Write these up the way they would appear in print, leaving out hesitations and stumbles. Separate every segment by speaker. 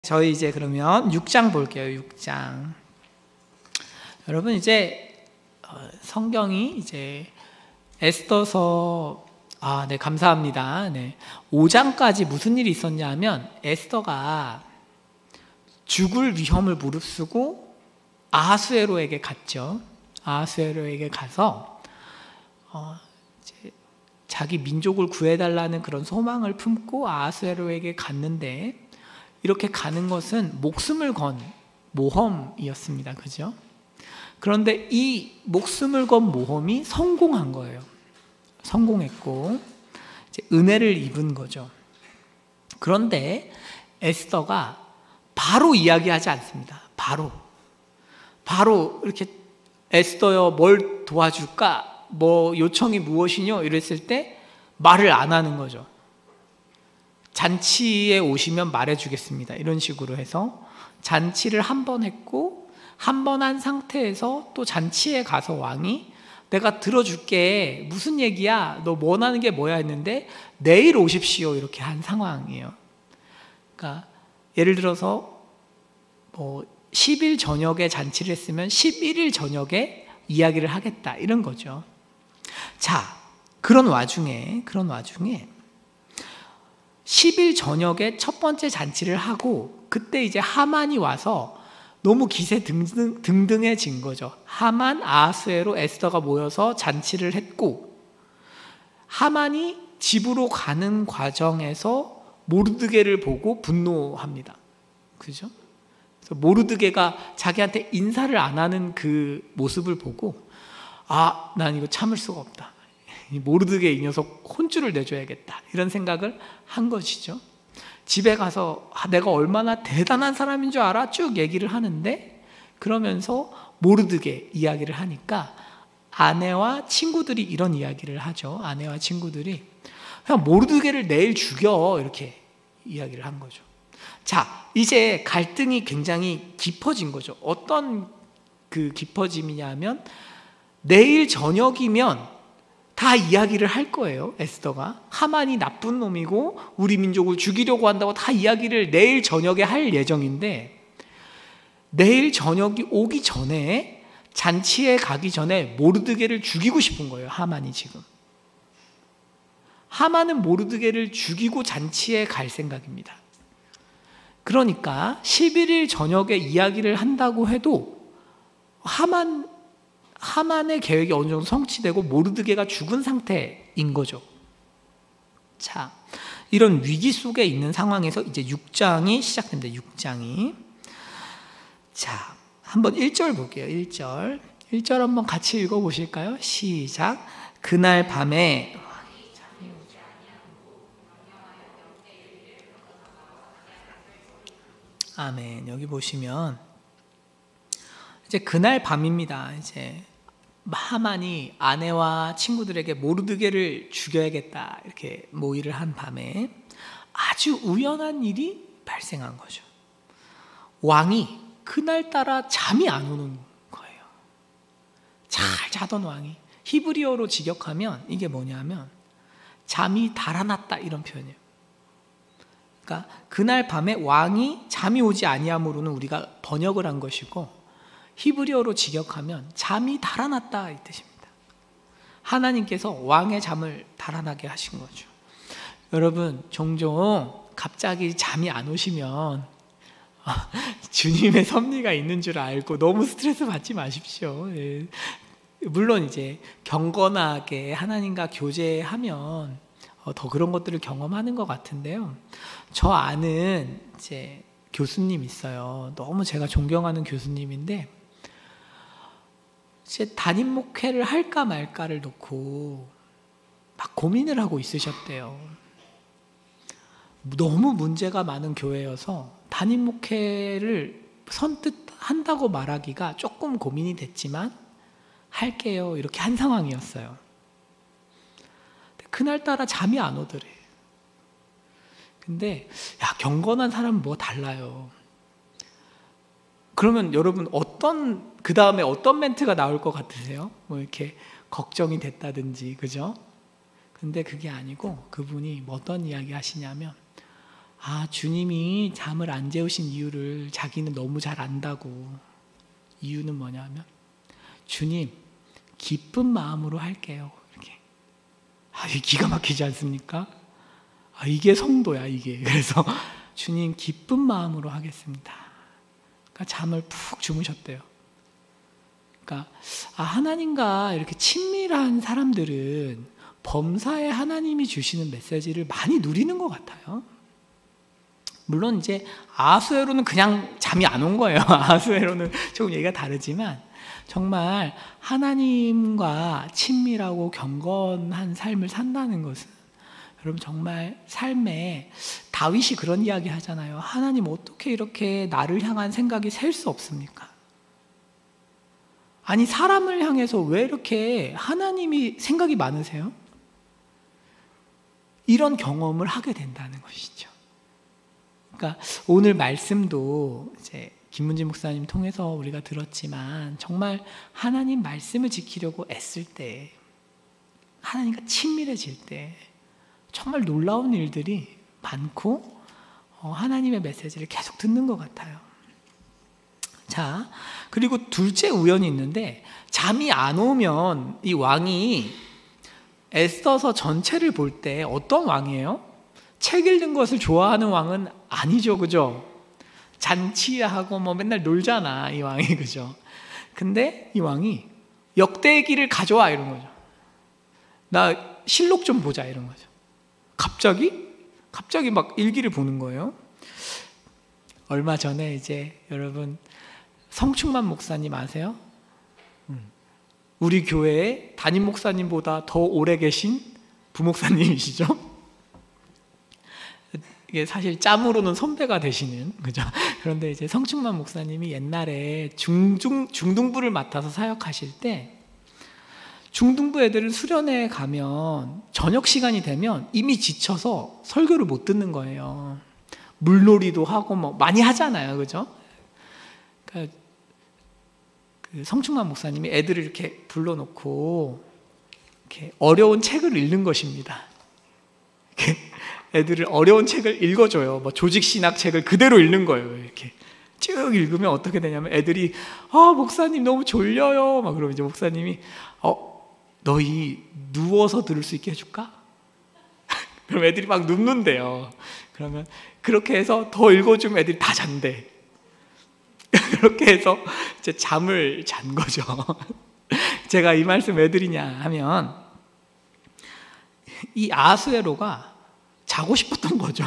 Speaker 1: 저희 이제 그러면 6장 볼게요. 6장. 여러분 이제 성경이 이제 에스더서 네, 감사합니다. 네. 5장까지 무슨 일이 있었냐면 에스더가 죽을 위험을 무릅쓰고 아하수에로에게 갔죠. 아하수에로에게 가서 이제 자기 민족을 구해달라는 그런 소망을 품고 아하수에로에게 갔는데, 이렇게 가는 것은 목숨을 건 모험이었습니다. 그죠? 그런데 이 목숨을 건 모험이 성공한 거예요. 성공했고 이제 은혜를 입은 거죠. 그런데 에스더가 바로 이야기하지 않습니다. 바로 이렇게 에스더여 뭘 도와줄까? 뭐 요청이 무엇이뇨? 이랬을 때 말을 안 하는 거죠. 잔치에 오시면 말해주겠습니다. 이런 식으로 해서 잔치를 한 번 했고, 한 번 한 상태에서 또 잔치에 가서 왕이 내가 들어줄게, 무슨 얘기야, 너 원하는 게 뭐야 했는데 내일 오십시오, 이렇게 한 상황이에요. 그러니까 예를 들어서 뭐 10일 저녁에 잔치를 했으면 11일 저녁에 이야기를 하겠다, 이런 거죠. 자, 그런 와중에 10일 저녁에 첫 번째 잔치를 하고, 그때 이제 하만이 와서 너무 기세 등등해진 거죠. 하만, 아하수에로, 에스더가 모여서 잔치를 했고, 하만이 집으로 가는 과정에서 모르드게를 보고 분노합니다. 그죠? 그래서 모르드게가 자기한테 인사를 안 하는 그 모습을 보고, 난 이거 참을 수가 없다. 모르드게 이 녀석 혼쭐을 내줘야겠다, 이런 생각을 한 것이죠. 집에 가서 내가 얼마나 대단한 사람인 줄 알아? 쭉 얘기를 하는데, 그러면서 모르드게 이야기를 하니까 아내와 친구들이 이런 이야기를 하죠. 아내와 친구들이 그냥 모르드게를 내일 죽여, 이렇게 이야기를 한 거죠. 자, 이제 갈등이 굉장히 깊어진 거죠. 어떤 그 깊어짐이냐면, 내일 저녁이면 다 이야기를 할 거예요. 에스더가 하만이 나쁜 놈이고 우리 민족을 죽이려고 한다고 다 이야기를 내일 저녁에 할 예정인데, 내일 저녁이 오기 전에, 잔치에 가기 전에 모르드게를 죽이고 싶은 거예요. 하만이 지금. 하만은 모르드게를 죽이고 잔치에 갈 생각입니다. 그러니까 11일 저녁에 이야기를 한다고 해도 하만의 계획이 어느 정도 성취되고 모르드게가 죽은 상태인 거죠. 자, 이런 위기 속에 있는 상황에서 이제 6장이 시작됩니다. 6장이. 자, 한번 1절 볼게요. 1절 한번 같이 읽어보실까요? 시작. 그날 밤에 아멘. 여기 보시면 이제 그날 밤입니다. 이제 하만이 아내와 친구들에게 모르드게를 죽여야겠다, 이렇게 모의를 한 밤에 아주 우연한 일이 발생한 거죠. 왕이 그날따라 잠이 안 오는 거예요. 잘 자던 왕이, 히브리어로 직역하면 이게 뭐냐면 잠이 달아났다, 이런 표현이에요. 그러니까 그날 밤에 왕이 잠이 오지 아니함으로는 우리가 번역을 한 것이고, 히브리어로 직역하면 잠이 달아났다, 이 뜻입니다. 하나님께서 왕의 잠을 달아나게 하신 거죠. 여러분, 종종 갑자기 잠이 안 오시면 주님의 섭리가 있는 줄 알고 너무 스트레스 받지 마십시오. 예. 물론 이제 경건하게 하나님과 교제하면 더 그런 것들을 경험하는 것 같은데요. 저 아는 이제 교수님 있어요. 너무 제가 존경하는 교수님인데, 이제 담임 목회를 할까 말까를 놓고 막 고민을 하고 있으셨대요. 너무 문제가 많은 교회여서 담임 목회를 선뜻 한다고 말하기가 조금 고민이 됐지만 할게요, 이렇게 한 상황이었어요. 그날따라 잠이 안 오더래. 근데 경건한 사람은 뭐 달라요. 그러면 여러분 그 다음에 어떤 멘트가 나올 것 같으세요? 뭐 이렇게 걱정이 됐다든지, 그죠? 근데 그게 아니고 그분이 어떤 이야기 하시냐면, 주님이 잠을 안 재우신 이유를 자기는 너무 잘 안다고. 이유는 뭐냐면, 주님, 기쁜 마음으로 할게요. 이렇게. 이게 기가 막히지 않습니까? 이게 성도야, 이게. 그래서 주님, 기쁜 마음으로 하겠습니다. 그러니까 잠을 푹 주무셨대요. 그러니까 하나님과 이렇게 친밀한 사람들은 범사에 하나님이 주시는 메시지를 많이 누리는 것 같아요. 물론 이제 아하수에로는 그냥 잠이 안 온 거예요. 아하수에로는 조금 얘기가 다르지만 정말 하나님과 친밀하고 경건한 삶을 산다는 것은, 여러분 정말 삶에 다윗이 그런 이야기 하잖아요. 하나님 어떻게 이렇게 나를 향한 생각이 셀 수 없습니까? 아니, 사람을 향해서 왜 이렇게 하나님이 생각이 많으세요? 이런 경험을 하게 된다는 것이죠. 그러니까 오늘 말씀도 이제 김문진 목사님 통해서 우리가 들었지만, 정말 하나님 말씀을 지키려고 애쓸 때, 하나님과 친밀해질 때 정말 놀라운 일들이 많고 하나님의 메시지를 계속 듣는 것 같아요. 자, 그리고 둘째 우연이 있는데, 잠이 안 오면 이 왕이 에스더서 전체를 볼 때 어떤 왕이에요? 책 읽는 것을 좋아하는 왕은 아니죠, 그죠? 잔치하고 맨날 놀잖아, 이 왕이, 그죠? 근데 이 왕이 역대기를 가져와, 이런 거죠. 나 실록 좀 보자, 이런 거죠. 갑자기 막 일기를 보는 거예요. 얼마 전에 이제 여러분 성충만 목사님 아세요? 우리 교회에 담임 목사님보다 더 오래 계신 부목사님이시죠? 이게 사실 짬으로는 선배가 되시는, 그죠? 그런데 이제 성충만 목사님이 옛날에 중등부를 맡아서 사역하실 때, 중등부 애들을 수련회 가면 저녁 시간이 되면 이미 지쳐서 설교를 못 듣는 거예요. 물놀이도 하고 많이 하잖아요, 그죠? 그러니까 그 성충만 목사님이 애들을 이렇게 불러놓고 이렇게 어려운 책을 읽는 것입니다. 이렇게 애들을 어려운 책을 읽어줘요. 조직신학 책을 그대로 읽는 거예요. 이렇게 쭉 읽으면 어떻게 되냐면, 애들이 목사님 너무 졸려요. 그러면 이제 목사님이 너희 누워서 들을 수 있게 해줄까? 그럼 애들이 막 눕는데요. 그러면 그렇게 해서 더 읽어주면 애들이 다 잔대. 그렇게 해서 이제 잠을 잔 거죠. 제가 이 말씀 왜 드리냐 하면, 이 아하수에로가 자고 싶었던 거죠.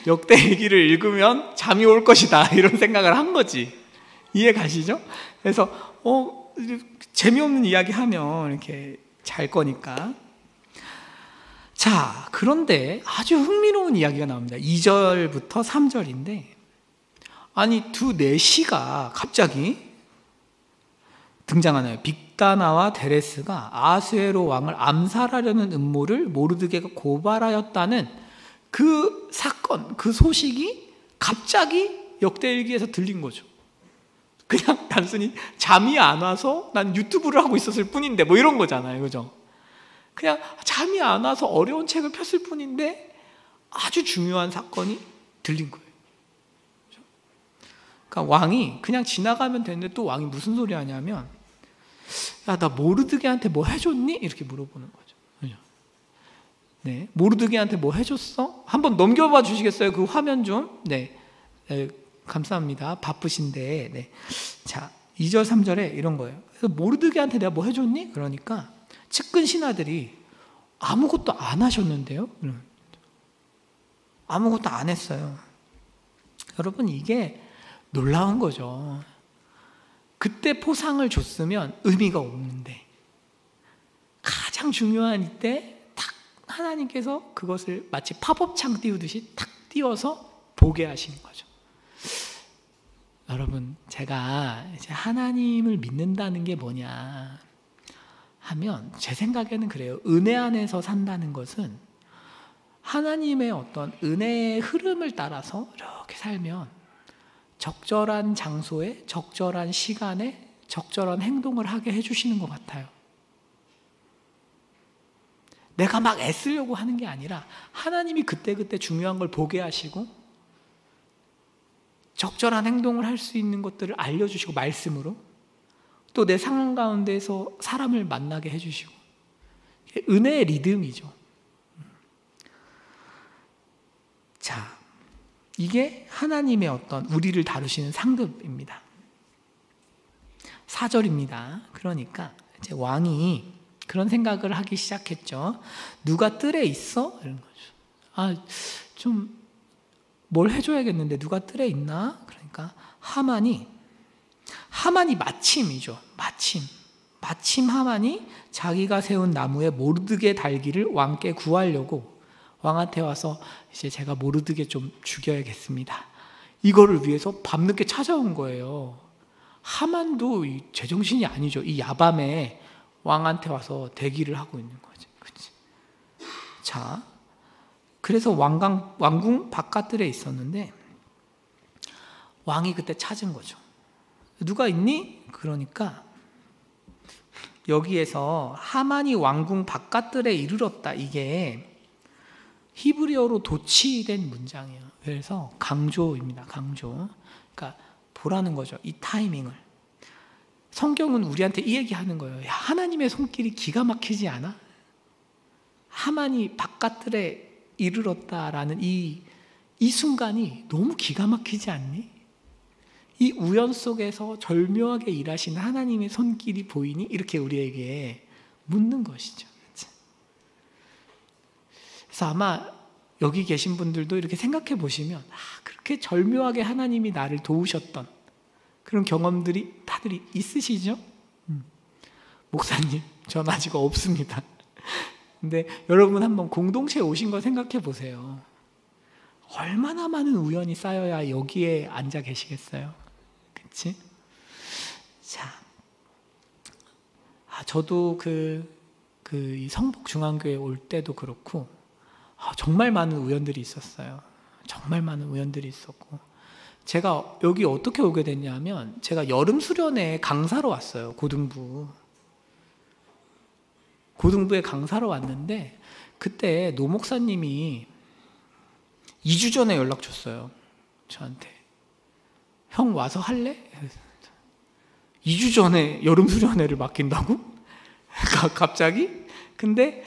Speaker 1: 역대기를 읽으면 잠이 올 것이다, 이런 생각을 한 거지. 이해 가시죠? 그래서 재미없는 이야기 하면 이렇게 잘 거니까. 자, 그런데 아주 흥미로운 이야기가 나옵니다. 2절부터 3절인데, 아니 두 내시가 갑자기 등장하나요? 빅다나와 데레스가 아하수에로 왕을 암살하려는 음모를 모르드게가 고발하였다는 그 사건, 그 소식이 갑자기 역대일기에서 들린 거죠. 그냥 단순히 잠이 안 와서 난 유튜브를 하고 있었을 뿐인데 이런 거잖아요, 그죠? 그냥 잠이 안 와서 어려운 책을 폈을 뿐인데 아주 중요한 사건이 들린 거예요. 그러니까 왕이 그냥 지나가면 되는데, 또 왕이 무슨 소리 하냐면, 야, 나 모르드게한테 뭐 해줬니? 이렇게 물어보는 거죠. 그죠? 네, 모르드게한테 뭐 해줬어? 한번 넘겨봐 주시겠어요? 그 화면 좀. 네, 감사합니다. 바쁘신데. 네. 자, 2절 3절에 이런 거예요. 그래서 모르드게한테 내가 뭐 해줬니? 그러니까 측근 신하들이 아무것도 안 하셨는데요. 아무것도 안 했어요. 여러분, 이게 놀라운 거죠. 그때 포상을 줬으면 의미가 없는데, 가장 중요한 이때 탁 하나님께서 그것을 마치 팝업창 띄우듯이 탁 띄워서 보게 하시는 거죠. 여러분, 제가 이제 하나님을 믿는다는 게 뭐냐 하면, 제 생각에는 그래요. 은혜 안에서 산다는 것은 하나님의 어떤 은혜의 흐름을 따라서 이렇게 살면 적절한 장소에, 적절한 시간에, 적절한 행동을 하게 해주시는 것 같아요. 내가 막 애쓰려고 하는 게 아니라 하나님이 그때그때 중요한 걸 보게 하시고 적절한 행동을 할 수 있는 것들을 알려주시고 말씀으로 또 내 상황 가운데서 사람을 만나게 해주시고 은혜의 리듬이죠. 자, 이게 하나님의 어떤 우리를 다루시는 상급입니다. 4절입니다. 그러니까 이제 왕이 그런 생각을 하기 시작했죠. 누가 뜰에 있어? 이런 거죠. 좀 뭘 해줘야겠는데 누가 뜰에 있나? 그러니까 하만이 마침이죠. 마침 하만이 자기가 세운 나무에 모르드게 달기를 왕께 구하려고 왕한테 와서 이제 제가 모르드게 좀 죽여야겠습니다. 이거를 위해서 밤늦게 찾아온 거예요. 하만도 제정신이 아니죠. 이 야밤에 왕한테 와서 대기를 하고 있는 거지. 그치? 자, 그래서 왕궁 바깥들에 있었는데 왕이 그때 찾은 거죠. 누가 있니? 그러니까 여기에서 하만이 왕궁 바깥들에 이르렀다. 이게 히브리어로 도치된 문장이에요. 그래서 강조입니다. 강조. 그러니까 보라는 거죠. 이 타이밍을. 성경은 우리한테 이 얘기하는 거예요. 야, 하나님의 손길이 기가 막히지 않아? 하만이 바깥들에 이르렀다라는 이 순간이 너무 기가 막히지 않니? 이 우연 속에서 절묘하게 일하시는 하나님의 손길이 보이니? 이렇게 우리에게 묻는 것이죠. 그래서 아마 여기 계신 분들도 이렇게 생각해 보시면 그렇게 절묘하게 하나님이 나를 도우셨던 그런 경험들이 다들 있으시죠? 목사님, 전 아직 없습니다. 근데 여러분 한번 공동체에 오신 거 생각해 보세요. 얼마나 많은 우연이 쌓여야 여기에 앉아 계시겠어요? 그치? 자, 저도 이 성북중앙교회 올 때도 그렇고 정말 많은 우연들이 있었어요. 정말 많은 우연들이 있었고 제가 여기 어떻게 오게 됐냐면 제가 여름 수련회 강사로 왔어요. 고등부에 강사로 왔는데 그때 노 목사님이 2주 전에 연락 줬어요. 저한테. 형 와서 할래? 2주 전에 여름 수련회를 맡긴다고? 갑자기? 근데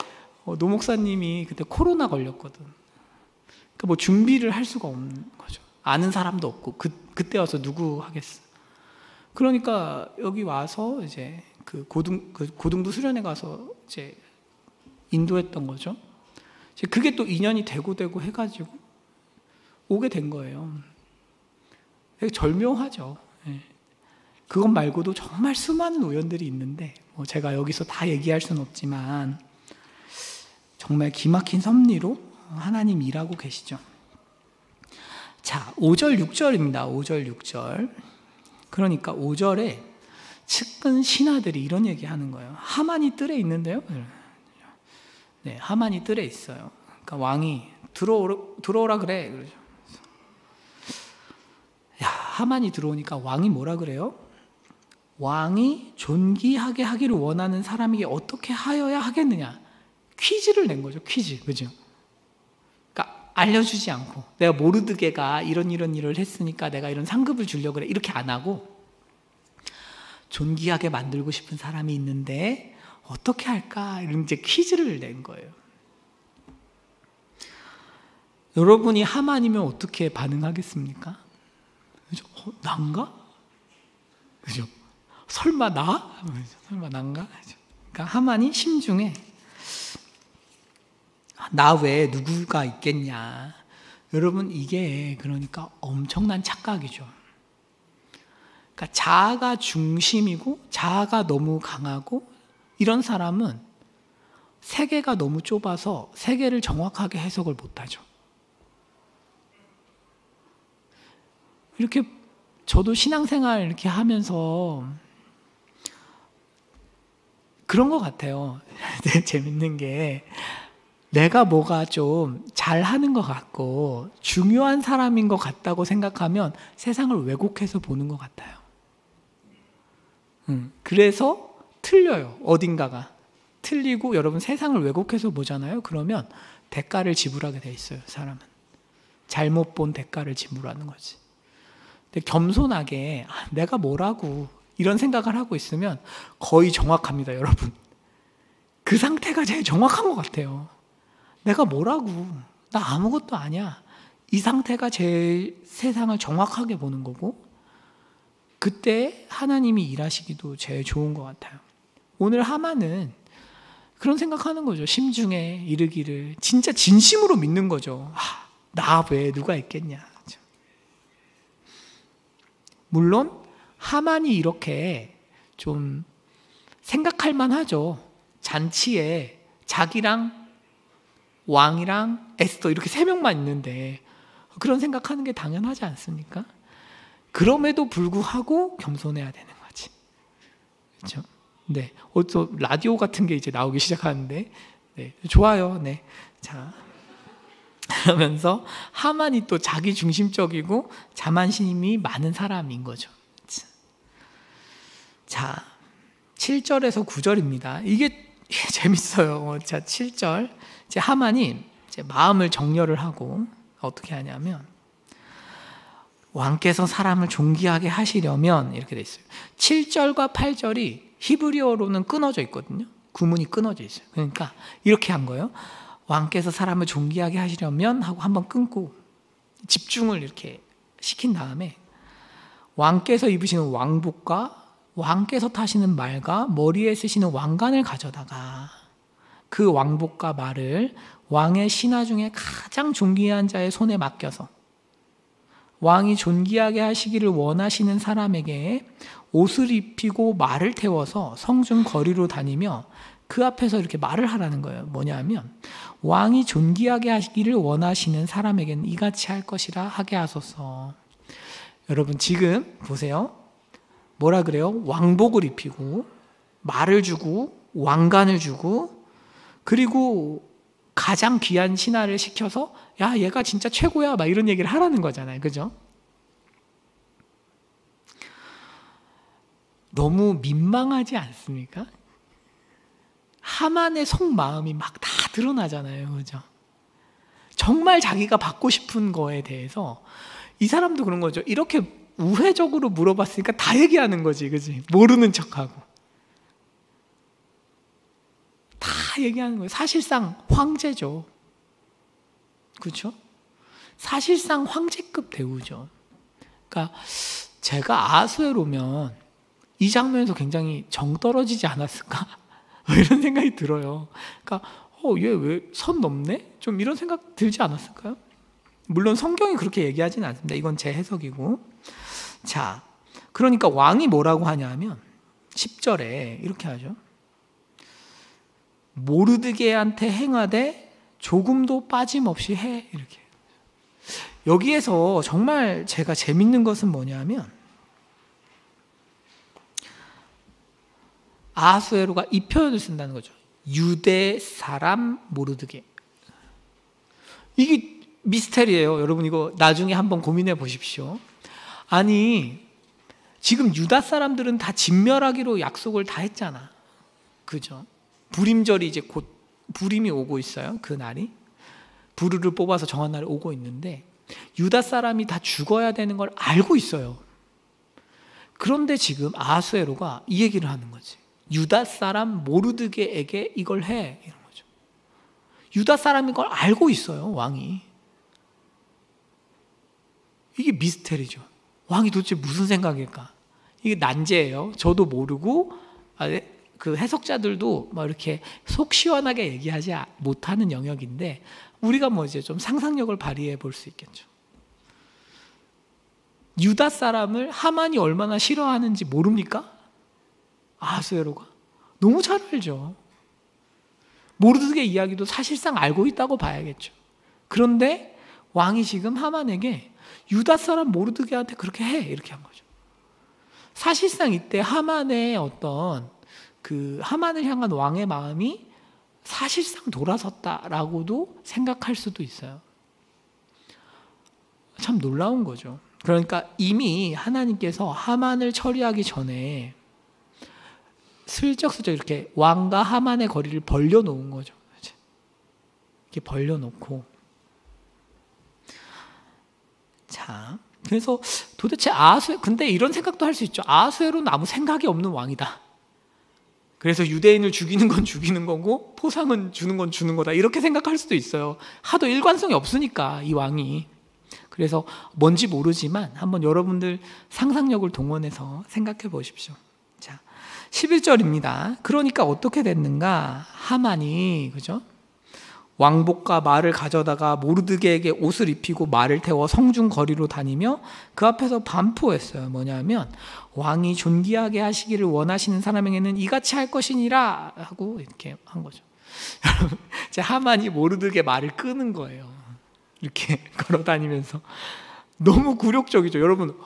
Speaker 1: 노 목사님이 그때 코로나 걸렸거든. 그러니까 뭐 준비를 할 수가 없는 거죠. 아는 사람도 없고 그때 와서 누구 하겠어. 그러니까 여기 와서 이제 고등부 수련회 가서 이제 인도했던 거죠. 이제 그게 또 인연이 되고 해가지고 오게 된 거예요. 되게 절묘하죠. 그것 말고도 정말 수많은 우연들이 있는데 뭐 제가 여기서 다 얘기할 수는 없지만 정말 기막힌 섭리로 하나님 일하고 계시죠. 자, 5절 6절입니다. 5절 6절. 그러니까 5절에 측근 신하들이 이런 얘기 하는 거예요. 하만이 뜰에 있는데요. 네, 하만이 뜰에 있어요. 그러니까 왕이 들어오라 그래. 그러죠. 야, 하만이 들어오니까 왕이 뭐라 그래요? 왕이 존귀하게 하기를 원하는 사람에게 어떻게 하여야 하겠느냐? 퀴즈를 낸 거죠. 퀴즈. 그죠? 그러니까 알려주지 않고 내가 모르드게가 이런 일을 했으니까 내가 이런 상급을 주려고 그래. 이렇게 안 하고 존귀하게 만들고 싶은 사람이 있는데 어떻게 할까? 이런 이제 퀴즈를 낸 거예요. 여러분이 하만이면 어떻게 반응하겠습니까? 그죠? 난가? 그죠? 설마 나? 설마 난가? 그러니까 하만이 심중에 나 외에 누구가 있겠냐? 여러분 이게 그러니까 엄청난 착각이죠. 그러니까 자아가 중심이고 자아가 너무 강하고 이런 사람은 세계가 너무 좁아서 세계를 정확하게 해석을 못하죠. 이렇게 저도 신앙생활 이렇게 하면서 그런 것 같아요. 재밌는 게 내가 뭐가 좀 잘하는 것 같고 중요한 사람인 것 같다고 생각하면 세상을 왜곡해서 보는 것 같아요. 그래서 틀려요. 어딘가가 틀리고 여러분 세상을 왜곡해서 보잖아요. 그러면 대가를 지불하게 돼 있어요. 사람은 잘못 본 대가를 지불하는 거지. 근데 겸손하게 내가 뭐라고 이런 생각을 하고 있으면 거의 정확합니다. 여러분 그 상태가 제일 정확한 것 같아요. 내가 뭐라고, 나 아무것도 아니야, 이 상태가 제일 세상을 정확하게 보는 거고, 그때 하나님이 일하시기도 제일 좋은 것 같아요. 오늘 하만은 그런 생각하는 거죠. 심중에 이르기를 진짜 진심으로 믿는 거죠. 나 외에 누가 있겠냐. 물론 하만이 이렇게 좀 생각할 만하죠. 잔치에 자기랑 왕이랑 에스더 이렇게 3명만 있는데 그런 생각하는 게 당연하지 않습니까? 그럼에도 불구하고 겸손해야 되는 거지. 그렇죠? 네. 또 라디오 같은 게 이제 나오기 시작하는데, 네. 좋아요. 네. 자. 그러면서 하만이 또 자기 중심적이고 자만심이 많은 사람인 거죠. 자, 7절에서 9절입니다. 이게 재밌어요. 자, 7절. 이제 하만이 이제 마음을 정렬을 하고 어떻게 하냐면, 왕께서 사람을 존귀하게 하시려면 이렇게 돼 있어요. 7절과 8절이 히브리어로는 끊어져 있거든요. 구문이 끊어져 있어요. 그러니까 이렇게 한 거예요. 왕께서 사람을 존귀하게 하시려면 하고 한번 끊고 집중을 이렇게 시킨 다음에, 왕께서 입으시는 왕복과 왕께서 타시는 말과 머리에 쓰시는 왕관을 가져다가 그 왕복과 말을 왕의 신하 중에 가장 존귀한 자의 손에 맡겨서 왕이 존귀하게 하시기를 원하시는 사람에게 옷을 입히고 말을 태워서 성중 거리로 다니며 그 앞에서 이렇게 말을 하라는 거예요. 뭐냐면, 왕이 존귀하게 하시기를 원하시는 사람에게는 이같이 할 것이라 하게 하소서. 여러분 지금 보세요. 뭐라 그래요? 왕복을 입히고 말을 주고 왕관을 주고, 그리고 가장 귀한 신하를 시켜서 야, 얘가 진짜 최고야 막 이런 얘기를 하라는 거잖아요. 그죠? 너무 민망하지 않습니까? 하만의 속마음이 막 다 드러나잖아요. 그죠? 정말 자기가 받고 싶은 거에 대해서 이 사람도 그런 거죠. 이렇게 우회적으로 물어봤으니까 다 얘기하는 거지. 그지? 모르는 척하고 다 얘기하는 거예요. 사실상 황제죠. 그렇죠? 사실상 황제급 대우죠. 그러니까 제가 아하수에로면 이 장면에서 굉장히 정 떨어지지 않았을까? 이런 생각이 들어요. 그러니까 얘 왜 선 넘네? 좀 이런 생각 들지 않았을까요? 물론 성경이 그렇게 얘기하지는 않습니다. 이건 제 해석이고. 자, 그러니까 왕이 뭐라고 하냐면 10절에 이렇게 하죠. 모르드게한테 행하되 조금도 빠짐없이 해. 이렇게. 여기에서 정말 제가 재밌는 것은 뭐냐면, 아하수에로가 이 표현을 쓴다는 거죠. 유대 사람 모르드게. 이게 미스테리예요. 여러분 이거 나중에 한번 고민해 보십시오. 아니 지금 유다 사람들은 다 진멸하기로 약속을 다 했잖아. 그죠? 부림절이 이제 곧 부림이 오고 있어요. 그 날이 부르를 뽑아서 정한 날이 오고 있는데, 유다 사람이 다 죽어야 되는 걸 알고 있어요. 그런데 지금 아하수에로가 이 얘기를 하는 거지. 유다 사람 모르드게에게 이걸 해, 이런 거죠. 유다 사람인 걸 알고 있어요, 왕이. 이게 미스테리죠. 왕이 도대체 무슨 생각일까? 이게 난제예요. 저도 모르고 그 해석자들도 뭐 이렇게 속 시원하게 얘기하지 못하는 영역인데, 우리가 뭐 이제 좀 상상력을 발휘해 볼 수 있겠죠. 유다 사람을 하만이 얼마나 싫어하는지 모릅니까? 아하수에로가 너무 잘 알죠. 모르드게 이야기도 사실상 알고 있다고 봐야겠죠. 그런데 왕이 지금 하만에게 유다 사람 모르드게한테 그렇게 해, 이렇게 한 거죠. 사실상 이때 하만의 어떤 그 하만을 향한 왕의 마음이 사실상 돌아섰다라고도 생각할 수도 있어요. 참 놀라운 거죠. 그러니까 이미 하나님께서 하만을 처리하기 전에 슬쩍슬쩍 이렇게 왕과 하만의 거리를 벌려놓은 거죠. 이렇게 벌려놓고, 자, 그래서 도대체 근데 이런 생각도 할 수 있죠. 아하수에로는 아무 생각이 없는 왕이다. 그래서 유대인을 죽이는 건 죽이는 거고 포상은 주는 건 주는 거다, 이렇게 생각할 수도 있어요. 하도 일관성이 없으니까 이 왕이. 그래서 뭔지 모르지만 한번 여러분들 상상력을 동원해서 생각해 보십시오. 자, 11절입니다. 그러니까 어떻게 됐는가? 하만이, 그죠? 왕복과 말을 가져다가 모르드게에게 옷을 입히고 말을 태워 성중 거리로 다니며 그 앞에서 반포했어요. 뭐냐면 왕이 존귀하게 하시기를 원하시는 사람에게는 이같이 할 것이니라 하고 이렇게 한 거죠. 여러분, 이제 하만이 모르드게 말을 끄는 거예요. 이렇게 걸어 다니면서. 너무 굴욕적이죠. 여러분,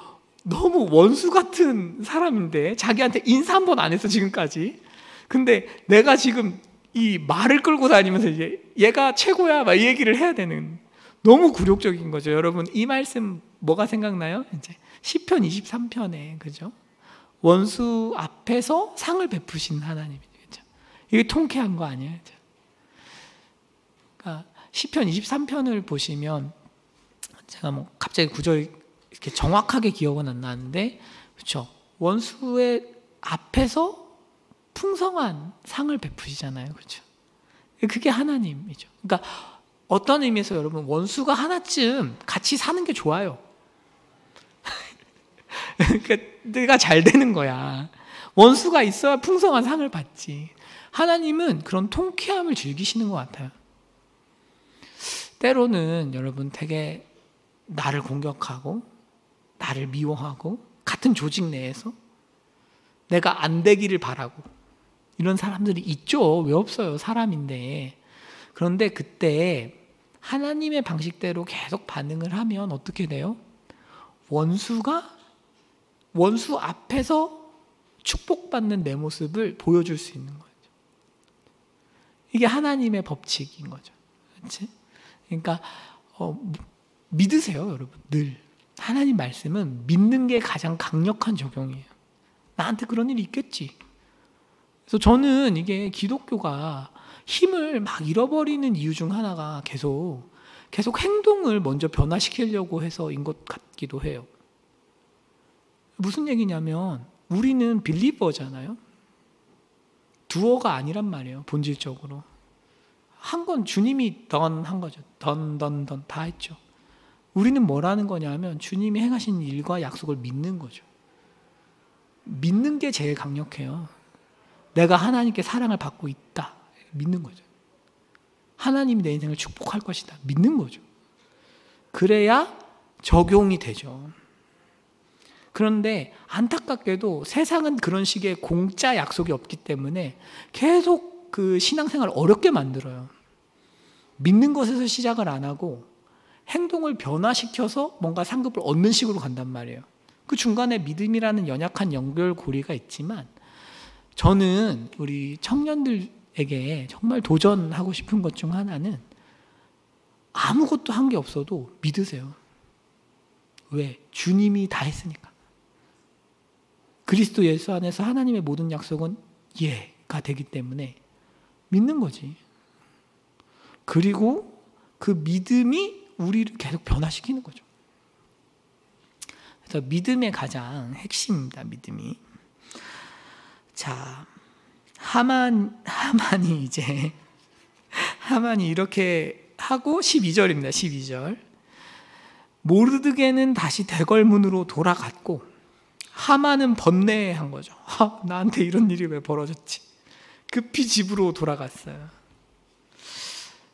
Speaker 1: 너무 원수 같은 사람인데 자기한테 인사 한 번 안 했어 지금까지. 근데 내가 지금 이 말을 끌고 다니면서 이제 얘가 최고야 막 이 얘기를 해야 되는, 너무 굴욕적인 거죠. 여러분, 이 말씀 뭐가 생각나요? 이제 시편 23편에, 그죠? 원수 앞에서 상을 베푸신 하나님이죠. 그죠? 이게 통쾌한 거 아니에요? 그죠? 그러니까 시편 23편을 보시면, 제가 뭐 갑자기 구절이 이렇게 정확하게 기억은 안 나는데, 그렇죠? 원수의 앞에서 풍성한 상을 베푸시잖아요. 그렇죠? 그게 하나님이죠. 그러니까 어떤 의미에서 여러분, 원수가 하나쯤 같이 사는 게 좋아요. 그러니까 내가 잘 되는 거야. 원수가 있어야 풍성한 상을 받지. 하나님은 그런 통쾌함을 즐기시는 것 같아요. 때로는 여러분, 되게 나를 공격하고 나를 미워하고 같은 조직 내에서 내가 안 되기를 바라고 이런 사람들이 있죠. 왜 없어요? 사람인데. 그런데 그때 하나님의 방식대로 계속 반응을 하면 어떻게 돼요? 원수 앞에서 축복받는 내 모습을 보여줄 수 있는 거죠. 이게 하나님의 법칙인 거죠. 그렇지? 그러니까 믿으세요, 여러분. 늘 하나님 말씀은 믿는 게 가장 강력한 적용이에요. 나한테 그런 일이 있겠지. 그래서 저는 이게 기독교가 힘을 막 잃어버리는 이유 중 하나가 계속 행동을 먼저 변화시키려고 해서인 것 같기도 해요. 무슨 얘기냐면 우리는 빌리버잖아요. 두어가 아니란 말이에요. 본질적으로 한 건 주님이 한 거죠. 던 다 했죠. 우리는 뭐라는 거냐면 주님이 행하신 일과 약속을 믿는 거죠. 믿는 게 제일 강력해요. 내가 하나님께 사랑을 받고 있다, 믿는 거죠. 하나님이 내 인생을 축복할 것이다, 믿는 거죠. 그래야 적용이 되죠. 그런데 안타깝게도 세상은 그런 식의 공짜 약속이 없기 때문에 계속 그 신앙생활을 어렵게 만들어요. 믿는 것에서 시작을 안 하고 행동을 변화시켜서 뭔가 상급을 얻는 식으로 간단 말이에요. 그 중간에 믿음이라는 연약한 연결고리가 있지만, 저는 우리 청년들에게 정말 도전하고 싶은 것 중 하나는 아무것도 한 게 없어도 믿으세요. 왜? 주님이 다 했으니까. 그리스도 예수 안에서 하나님의 모든 약속은 예가 되기 때문에 믿는 거지. 그리고 그 믿음이 우리를 계속 변화시키는 거죠. 그래서 믿음의 가장 핵심입니다. 믿음이. 자, 하만이 이렇게 하고 12절입니다. 12절. 모르드게는 다시 대궐문으로 돌아갔고 하만은 번뇌한 거죠. 나한테 이런 일이 왜 벌어졌지? 급히 집으로 돌아갔어요.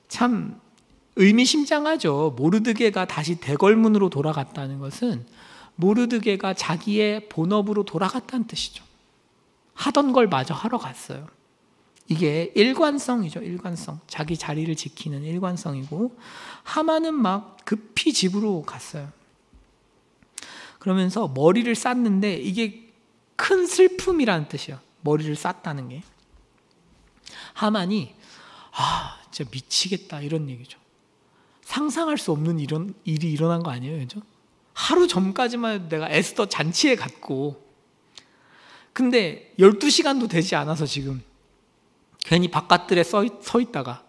Speaker 1: 참 의미심장하죠. 모르드게가 다시 대궐문으로 돌아갔다는 것은 모르드게가 자기의 본업으로 돌아갔다는 뜻이죠. 하던 걸 마저 하러 갔어요. 이게 일관성이죠. 일관성. 자기 자리를 지키는 일관성이고, 하만은 막 급히 집으로 갔어요. 그러면서 머리를 쌌는데, 이게 큰 슬픔이라는 뜻이에요. 머리를 쌌다는 게. 하만이 진짜 미치겠다 이런 얘기죠. 상상할 수 없는 이런 일이 일어난 거 아니에요, 그죠? 하루 전까지만 해도 내가 에스더 잔치에 갔고, 근데 12시간도 되지 않아서 지금 괜히 바깥들에 서 있다가,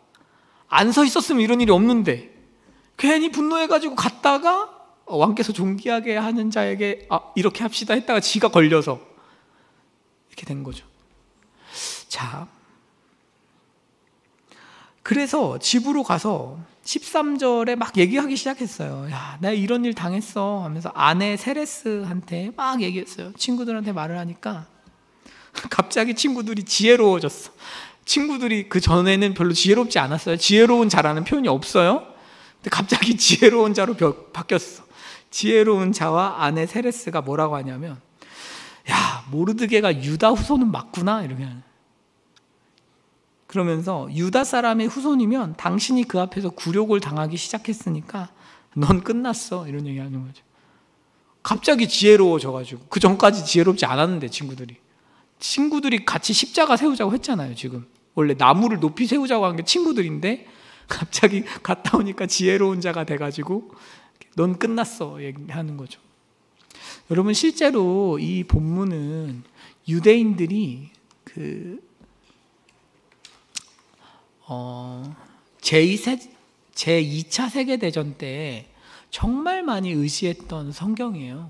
Speaker 1: 안 서 있었으면 이런 일이 없는데 괜히 분노해가지고 갔다가 왕께서 존귀하게 하는 자에게 이렇게 합시다 했다가 지가 걸려서 이렇게 된 거죠. 자, 그래서 집으로 가서 13절에 막 얘기하기 시작했어요. 야, 내가 이런 일 당했어 하면서 아내 세레스한테 막 얘기했어요. 친구들한테 말을 하니까 갑자기 친구들이 지혜로워졌어. 친구들이 그 전에는 별로 지혜롭지 않았어요. 지혜로운 자라는 표현이 없어요. 근데 갑자기 지혜로운 자로 바뀌었어. 지혜로운 자와 아내 세레스가 뭐라고 하냐면, 야, 모르드게가 유다 후손은 맞구나 이러면, 그러면서 유다 사람의 후손이면 당신이 그 앞에서 굴욕을 당하기 시작했으니까 넌 끝났어 이런 얘기하는 거죠. 갑자기 지혜로워져가지고, 그 전까지 지혜롭지 않았는데 친구들이 같이 십자가 세우자고 했잖아요. 지금 원래 나무를 높이 세우자고 한 게 친구들인데 갑자기 갔다 오니까 지혜로운 자가 돼가지고 넌 끝났어 얘기하는 거죠. 여러분, 실제로 이 본문은 유대인들이 제2차 세계대전 때 정말 많이 의지했던 성경이에요.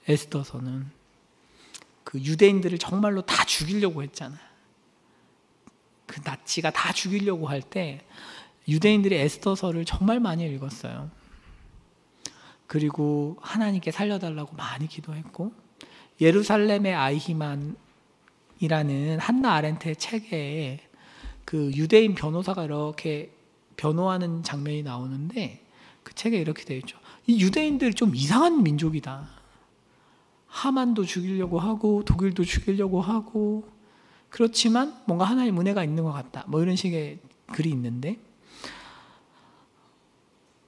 Speaker 1: 에스더서는 그 유대인들을 정말로 다 죽이려고 했잖아요. 그 나치가 다 죽이려고 할 때 유대인들이 에스더서를 정말 많이 읽었어요. 그리고 하나님께 살려달라고 많이 기도했고, 예루살렘의 아이히만이라는 한나 아렌트의 책에 그 유대인 변호사가 이렇게 변호하는 장면이 나오는데, 그 책에 이렇게 되어 있죠. 이 유대인들 좀 이상한 민족이다. 하만도 죽이려고 하고 독일도 죽이려고 하고, 그렇지만 뭔가 하나의 은혜가 있는 것 같다. 뭐 이런 식의 글이 있는데,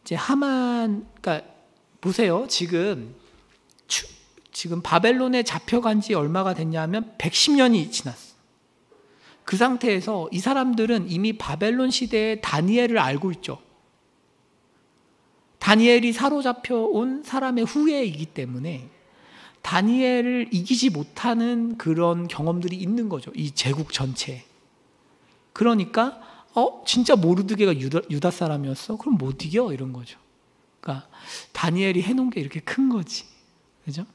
Speaker 1: 이제 그러니까 보세요. 지금 바벨론에 잡혀간 지 얼마가 됐냐면 110년이 지났어. 그 상태에서 이 사람들은 이미 바벨론 시대의 다니엘을 알고 있죠. 다니엘이 사로잡혀 온 사람의 후예이기 때문에 다니엘을 이기지 못하는 그런 경험들이 있는 거죠. 이 제국 전체에. 그러니까 진짜 모르드게가 유다 사람이었어? 그럼 못 이겨? 이런 거죠. 그러니까 다니엘이 해놓은 게 이렇게 큰 거지. 그죠?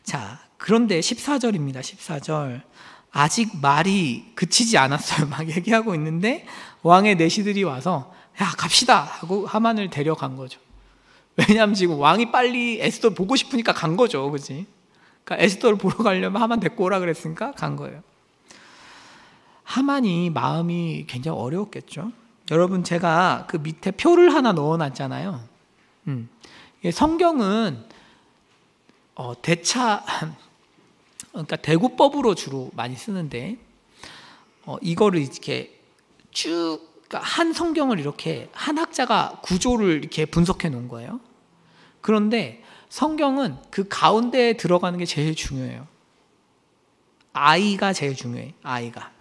Speaker 1: 자, 그런데 14절입니다. 14절. 아직 말이 그치지 않았어요. 막 얘기하고 있는데 왕의 내시들이 와서 야, 갑시다 하고 하만을 데려간 거죠. 왜냐하면 지금 왕이 빨리 에스더 보고 싶으니까 간 거죠. 그치? 그러니까 에스더를 보러 가려면 하만 데리고 오라 그랬으니까 간 거예요. 하만이 마음이 굉장히 어려웠겠죠. 여러분, 제가 그 밑에 표를 하나 넣어놨잖아요. 성경은 그러니까 대구법으로 주로 많이 쓰는데, 이거를 이렇게 쭉, 그러니까 한 성경을 이렇게 한 학자가 구조를 이렇게 분석해 놓은 거예요. 그런데 성경은 그 가운데에 들어가는 게 제일 중요해요. I가 제일 중요해. I가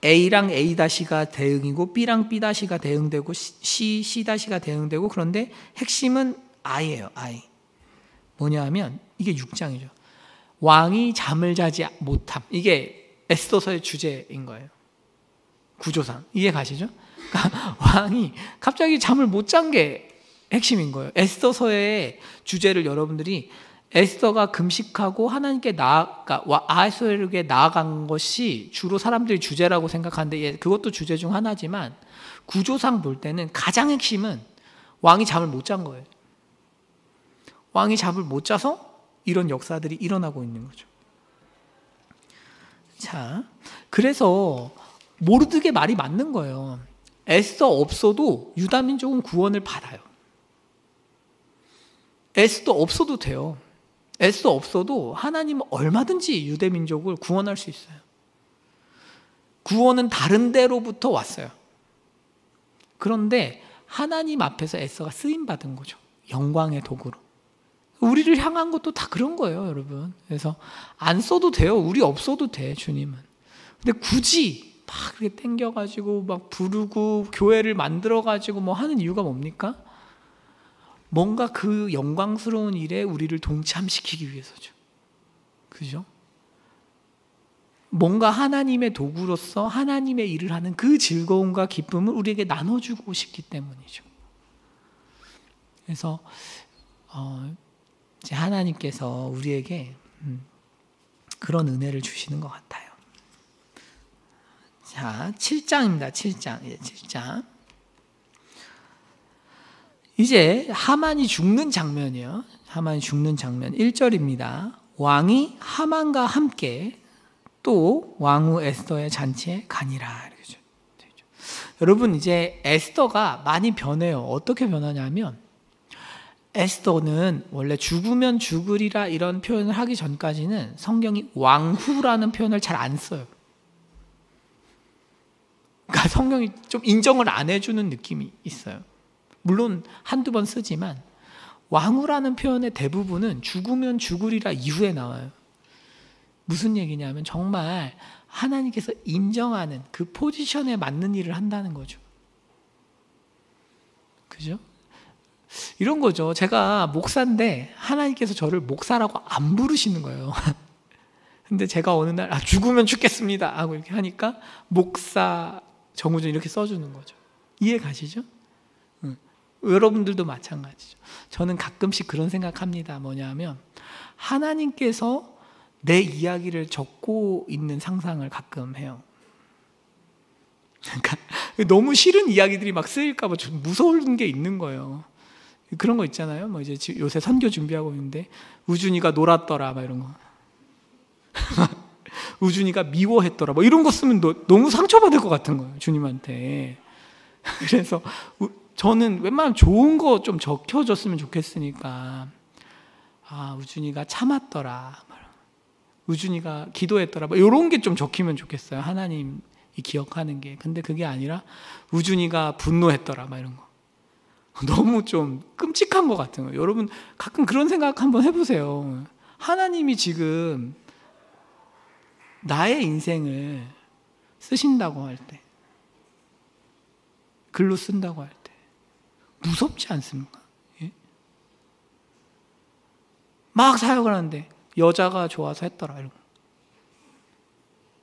Speaker 1: A랑 A-가 대응이고 B랑 B-가 대응되고 C-가 대응되고, 그런데 핵심은 I예요. I. 뭐냐 하면 이게 6장이죠. 왕이 잠을 자지 못함. 이게 에스더서의 주제인 거예요. 구조상. 이해 가시죠? 그러니까 왕이 갑자기 잠을 못 잔 게 핵심인 거예요. 에스더서의 주제를 여러분들이 에스더가 금식하고 하나님께 아하수에르게 나아간 것이 주로 사람들이 주제라고 생각하는데, 그것도 주제 중 하나지만 구조상 볼 때는 가장 핵심은 왕이 잠을 못 잔 거예요. 왕이 잠을 못 자서 이런 역사들이 일어나고 있는 거죠. 자, 그래서 모르드게 말이 맞는 거예요. 에스더 없어도 유다 민족은 구원을 받아요. 에스더 없어도 돼요. 에스더 없어도 하나님은 얼마든지 유대 민족을 구원할 수 있어요. 구원은 다른 데로부터 왔어요. 그런데 하나님 앞에서 에스더가 쓰임 받은 거죠. 영광의 도구로. 우리를 향한 것도 다 그런 거예요, 여러분. 그래서 안 써도 돼요. 우리 없어도 돼, 주님은. 근데 굳이 막 그렇게 땡겨가지고 막 부르고 교회를 만들어가지고 뭐 하는 이유가 뭡니까? 뭔가 그 영광스러운 일에 우리를 동참시키기 위해서죠. 그죠? 뭔가 하나님의 도구로서 하나님의 일을 하는 그 즐거움과 기쁨을 우리에게 나눠주고 싶기 때문이죠. 그래서 이제 하나님께서 우리에게 그런 은혜를 주시는 것 같아요. 자, 7장입니다. 7장. 이제 7장. 이제 하만이 죽는 장면이요. 하만이 죽는 장면 1절입니다. 왕이 하만과 함께 또 왕후 에스더의 잔치에 가니라. 이렇게 되죠. 여러분, 이제 에스더가 많이 변해요. 어떻게 변하냐면, 에스더는 원래 죽으면 죽으리라 이런 표현을 하기 전까지는 성경이 왕후라는 표현을 잘 안 써요. 그러니까 성경이 좀 인정을 안 해주는 느낌이 있어요. 물론 한두 번 쓰지만 왕후라는 표현의 대부분은 죽으면 죽으리라 이후에 나와요. 무슨 얘기냐면 정말 하나님께서 인정하는 그 포지션에 맞는 일을 한다는 거죠. 그죠? 이런 거죠. 제가 목사인데 하나님께서 저를 목사라고 안 부르시는 거예요. 근데 제가 어느 날 죽으면 죽겠습니다 하고 이렇게 하니까 목사 정우준 이렇게 써주는 거죠. 이해 가시죠? 여러분들도 마찬가지죠. 저는 가끔씩 그런 생각합니다. 뭐냐면 하나님께서 내 이야기를 적고 있는 상상을 가끔 해요. 그러니까 너무 싫은 이야기들이 막 쓰일까 봐 좀 무서운 게 있는 거예요. 그런 거 있잖아요. 뭐 이제 요새 선교 준비하고 있는데 우준이가 놀았더라, 막 이런 거. 우준이가 미워했더라, 뭐 이런 거 쓰면 너무 상처받을 것 같은 거예요, 주님한테. 그래서 저는 웬만하면 좋은 거 좀 적혀줬으면 좋겠으니까, 우준이가 참았더라, 우준이가 기도했더라, 뭐 이런 게 좀 적히면 좋겠어요. 하나님이 기억하는 게. 근데 그게 아니라 우준이가 분노했더라, 막 이런 거. 너무 좀 끔찍한 것 같은 거예요. 여러분 가끔 그런 생각 한번 해보세요. 하나님이 지금 나의 인생을 쓰신다고 할 때, 글로 쓴다고 할 때 무섭지 않습니까? 예? 막 사역을 하는데 여자가 좋아서 했더라, 이런 거.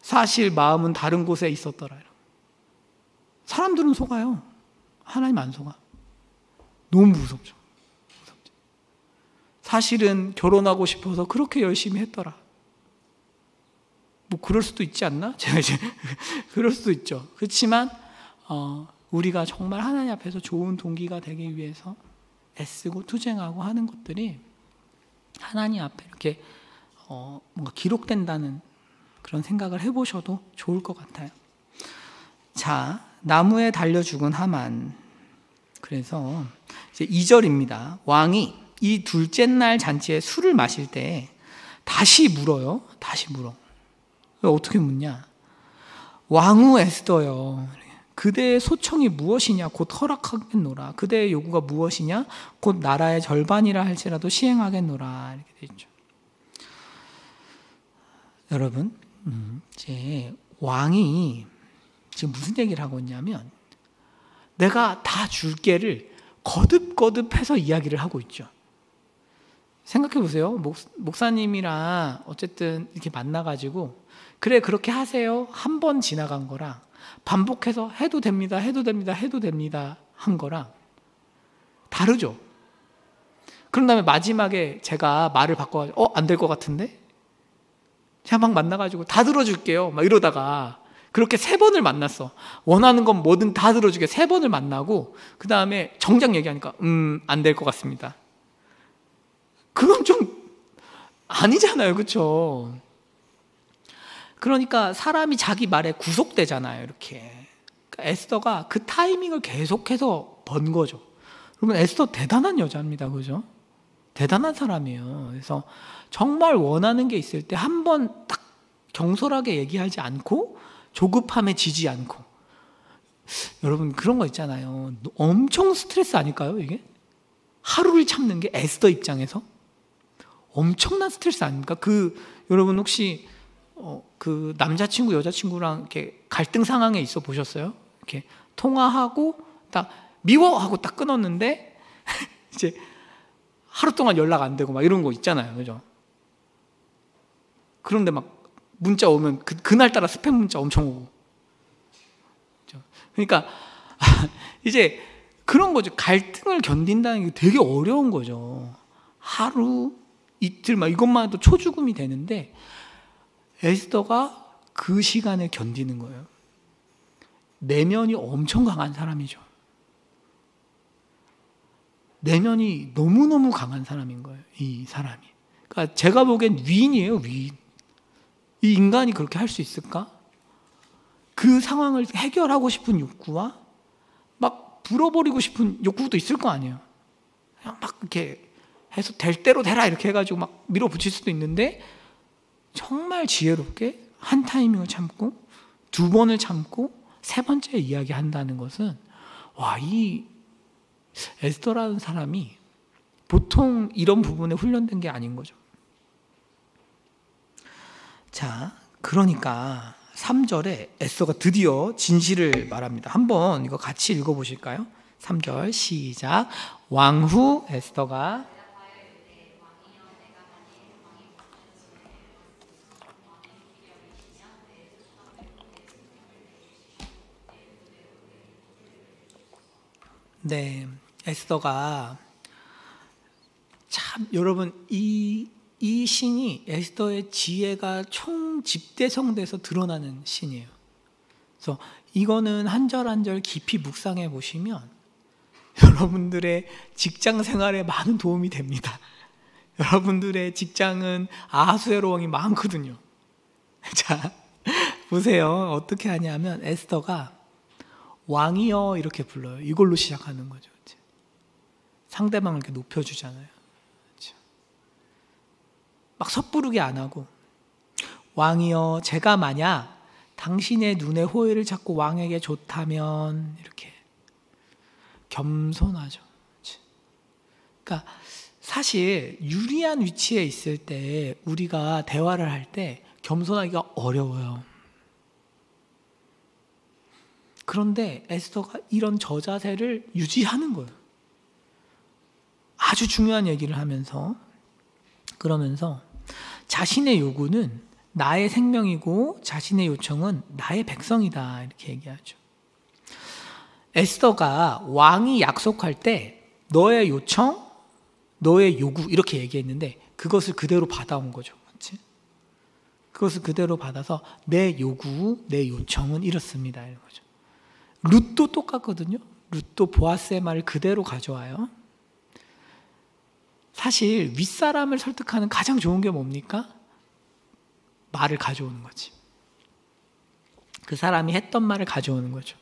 Speaker 1: 사실 마음은 다른 곳에 있었더라, 이런 거. 사람들은 속아요. 하나님 안 속아. 너무 무섭죠. 사실은 결혼하고 싶어서 그렇게 열심히 했더라. 뭐 그럴 수도 있지 않나? 제가 이제 그럴 수도 있죠. 그렇지만 우리가 정말 하나님 앞에서 좋은 동기가 되기 위해서 애쓰고 투쟁하고 하는 것들이 하나님 앞에 이렇게 뭔가 기록된다는 그런 생각을 해보셔도 좋을 것 같아요. 자, 나무에 달려 죽은 하만. 그래서 이제 2절입니다. 왕이 이 둘째 날 잔치에 술을 마실 때 다시 물어요. 다시 물어. 어떻게 묻냐? 왕후 에스더여, 그대의 소청이 무엇이냐? 곧 허락하겠노라. 그대의 요구가 무엇이냐? 곧 나라의 절반이라 할지라도 시행하겠노라. 이렇게 되어 있죠. 여러분, 이제 왕이 지금 무슨 얘기를 하고 있냐면, 내가 다 줄게를 거듭거듭해서 이야기를 하고 있죠. 생각해 보세요. 목사님이랑 어쨌든 이렇게 만나가지고, 그래 그렇게 하세요 한 번 지나간 거랑 반복해서 해도 됩니다, 해도 됩니다, 해도 됩니다 한 거랑 다르죠. 그런 다음에 마지막에 제가 말을 바꿔가지고 안 될 것 같은데? 제가 막 만나가지고 다 들어줄게요 막 이러다가 그렇게 3번을 만났어. 원하는 건 뭐든 다 들어주게 3번을 만나고 그 다음에 정작 얘기하니까 안 될 것 같습니다. 그건 좀 아니잖아요, 그렇죠? 그러니까 사람이 자기 말에 구속되잖아요, 이렇게. 그러니까 에스더가 그 타이밍을 계속해서 번 거죠. 여러분, 에스더 대단한 여자입니다, 그죠? 대단한 사람이에요. 그래서 정말 원하는 게 있을 때 한 번 딱 경솔하게 얘기하지 않고 조급함에 지지 않고. 여러분, 그런 거 있잖아요. 엄청 스트레스 아닐까요, 이게? 하루를 참는 게 에스더 입장에서 엄청난 스트레스 아닙니까? 여러분 혹시 그 남자친구 여자친구랑 이렇게 갈등 상황에 있어 보셨어요? 이렇게 통화하고 딱 미워 하고 딱 끊었는데 이제 하루 동안 연락 안 되고 막 이런 거 있잖아요. 그죠? 그런데 막 문자 오면 그날따라 스팸 문자 엄청 오고. 그죠? 그러니까 이제 그런 거죠. 갈등을 견딘다는 게 되게 어려운 거죠. 하루, 이틀 막 이것만 해도 초죽음이 되는데 에스더가 그 시간을 견디는 거예요. 내면이 엄청 강한 사람이죠. 내면이 너무너무 강한 사람인 거예요. 이 사람이. 그러니까 제가 보기엔 위인이에요. 위인. 이 인간이 그렇게 할 수 있을까? 그 상황을 해결하고 싶은 욕구와 막 불어버리고 싶은 욕구도 있을 거 아니에요. 그냥 막 이렇게 해서 될 대로 되라 이렇게 해가지고 막 밀어붙일 수도 있는데 정말 지혜롭게 한 타이밍을 참고 두 번을 참고 세 번째 이야기한다는 것은 와, 이 에스더라는 사람이 보통 이런 부분에 훈련된 게 아닌 거죠. 자, 그러니까 3절에 에스더가 드디어 진실을 말합니다. 한번 이거 같이 읽어보실까요? 3절 시작. 왕후 에스더가 네, 에스더가 참 여러분 이 신이 에스더의 지혜가 총집대성돼서 드러나는 신이에요. 그래서 이거는 한 절 한 절 깊이 묵상해 보시면 여러분들의 직장 생활에 많은 도움이 됩니다. 여러분들의 직장은 아하수에로 왕이 많거든요. 자, 보세요. 어떻게 하냐면 에스더가 왕이여 이렇게 불러요. 이걸로 시작하는 거죠. 상대방을 이렇게 높여주잖아요. 그렇죠? 막 섣부르게 안 하고 왕이여 제가 만약 당신의 눈에 호의를 찾고 왕에게 좋다면 이렇게 겸손하죠. 그렇죠? 그러니까 사실 유리한 위치에 있을 때 우리가 대화를 할 때 겸손하기가 어려워요. 그런데 에스더가 이런 저자세를 유지하는 거예요. 아주 중요한 얘기를 하면서 그러면서 자신의 요구는 나의 생명이고 자신의 요청은 나의 백성이다 이렇게 얘기하죠. 에스더가 왕이 약속할 때 너의 요청, 너의 요구 이렇게 얘기했는데 그것을 그대로 받아온 거죠. 그렇지? 그것을 그대로 받아서 내 요구, 내 요청은 이렇습니다. 이런 거죠. 룻도 똑같거든요. 룻도 보아스의 말을 그대로 가져와요. 사실 윗사람을 설득하는 가장 좋은 게 뭡니까? 말을 가져오는 거지. 그 사람이 했던 말을 가져오는 거죠.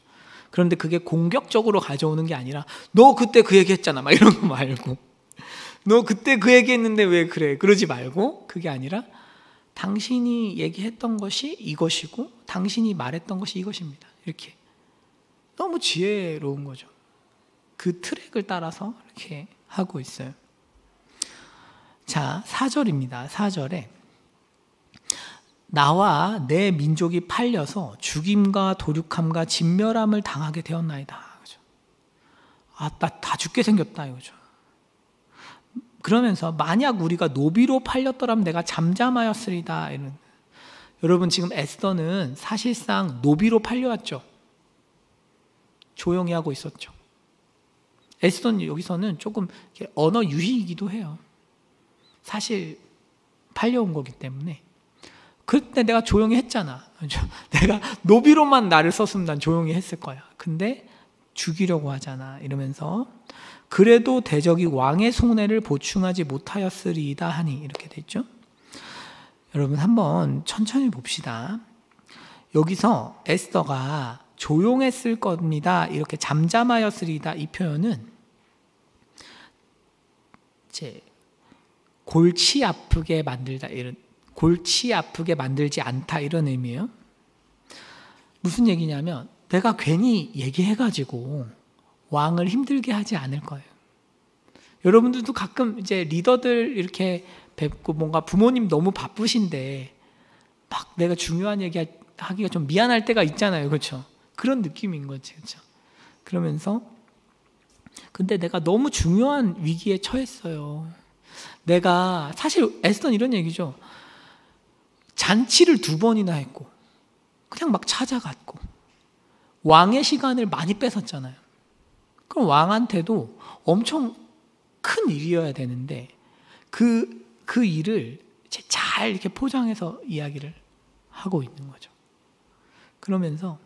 Speaker 1: 그런데 그게 공격적으로 가져오는 게 아니라 너 그때 그 얘기 했잖아 막 이런 거 말고 너 그때 그 얘기 했는데 왜 그래 그러지 말고 그게 아니라 당신이 얘기했던 것이 이것이고 당신이 말했던 것이 이것입니다. 이렇게 너무 지혜로운 거죠. 그 트랙을 따라서 이렇게 하고 있어요. 자, 4절입니다. 4절에 나와 내 민족이 팔려서 죽임과 도륙함과 진멸함을 당하게 되었나이다. 그죠? 아, 나 다 죽게 생겼다 이거죠. 그러면서 만약 우리가 노비로 팔렸더라면 내가 잠잠하였으리다. 이런. 여러분 지금 에스더는 사실상 노비로 팔려왔죠. 조용히 하고 있었죠. 에스더는 여기서는 조금 언어 유희이기도 해요. 사실 팔려온 거기 때문에. 그때 내가 조용히 했잖아. 내가 노비로만 나를 썼으면 난 조용히 했을 거야. 근데 죽이려고 하잖아. 이러면서 그래도 대적이 왕의 손해를 보충하지 못하였으리이다 하니 이렇게 됐죠. 여러분 한번 천천히 봅시다. 여기서 에스더가 조용했을 겁니다. 이렇게 잠잠하였으리이다 이 표현은 이제 골치 아프게 만들다 이런 골치 아프게 만들지 않다 이런 의미예요. 무슨 얘기냐면 내가 괜히 얘기해가지고 왕을 힘들게 하지 않을 거예요. 여러분들도 가끔 이제 리더들 이렇게 뵙고 뭔가 부모님 너무 바쁘신데 막 내가 중요한 얘기 하기가 좀 미안할 때가 있잖아요. 그렇죠? 그런 느낌인 거지. 그렇죠? 그러면서 근데 내가 너무 중요한 위기에 처했어요. 내가 사실 에스더는 이런 얘기죠. 잔치를 2번이나 했고 그냥 막 찾아갔고 왕의 시간을 많이 뺏었잖아요. 그럼 왕한테도 엄청 큰 일이어야 되는데 그 일을 잘 이렇게 포장해서 이야기를 하고 있는 거죠. 그러면서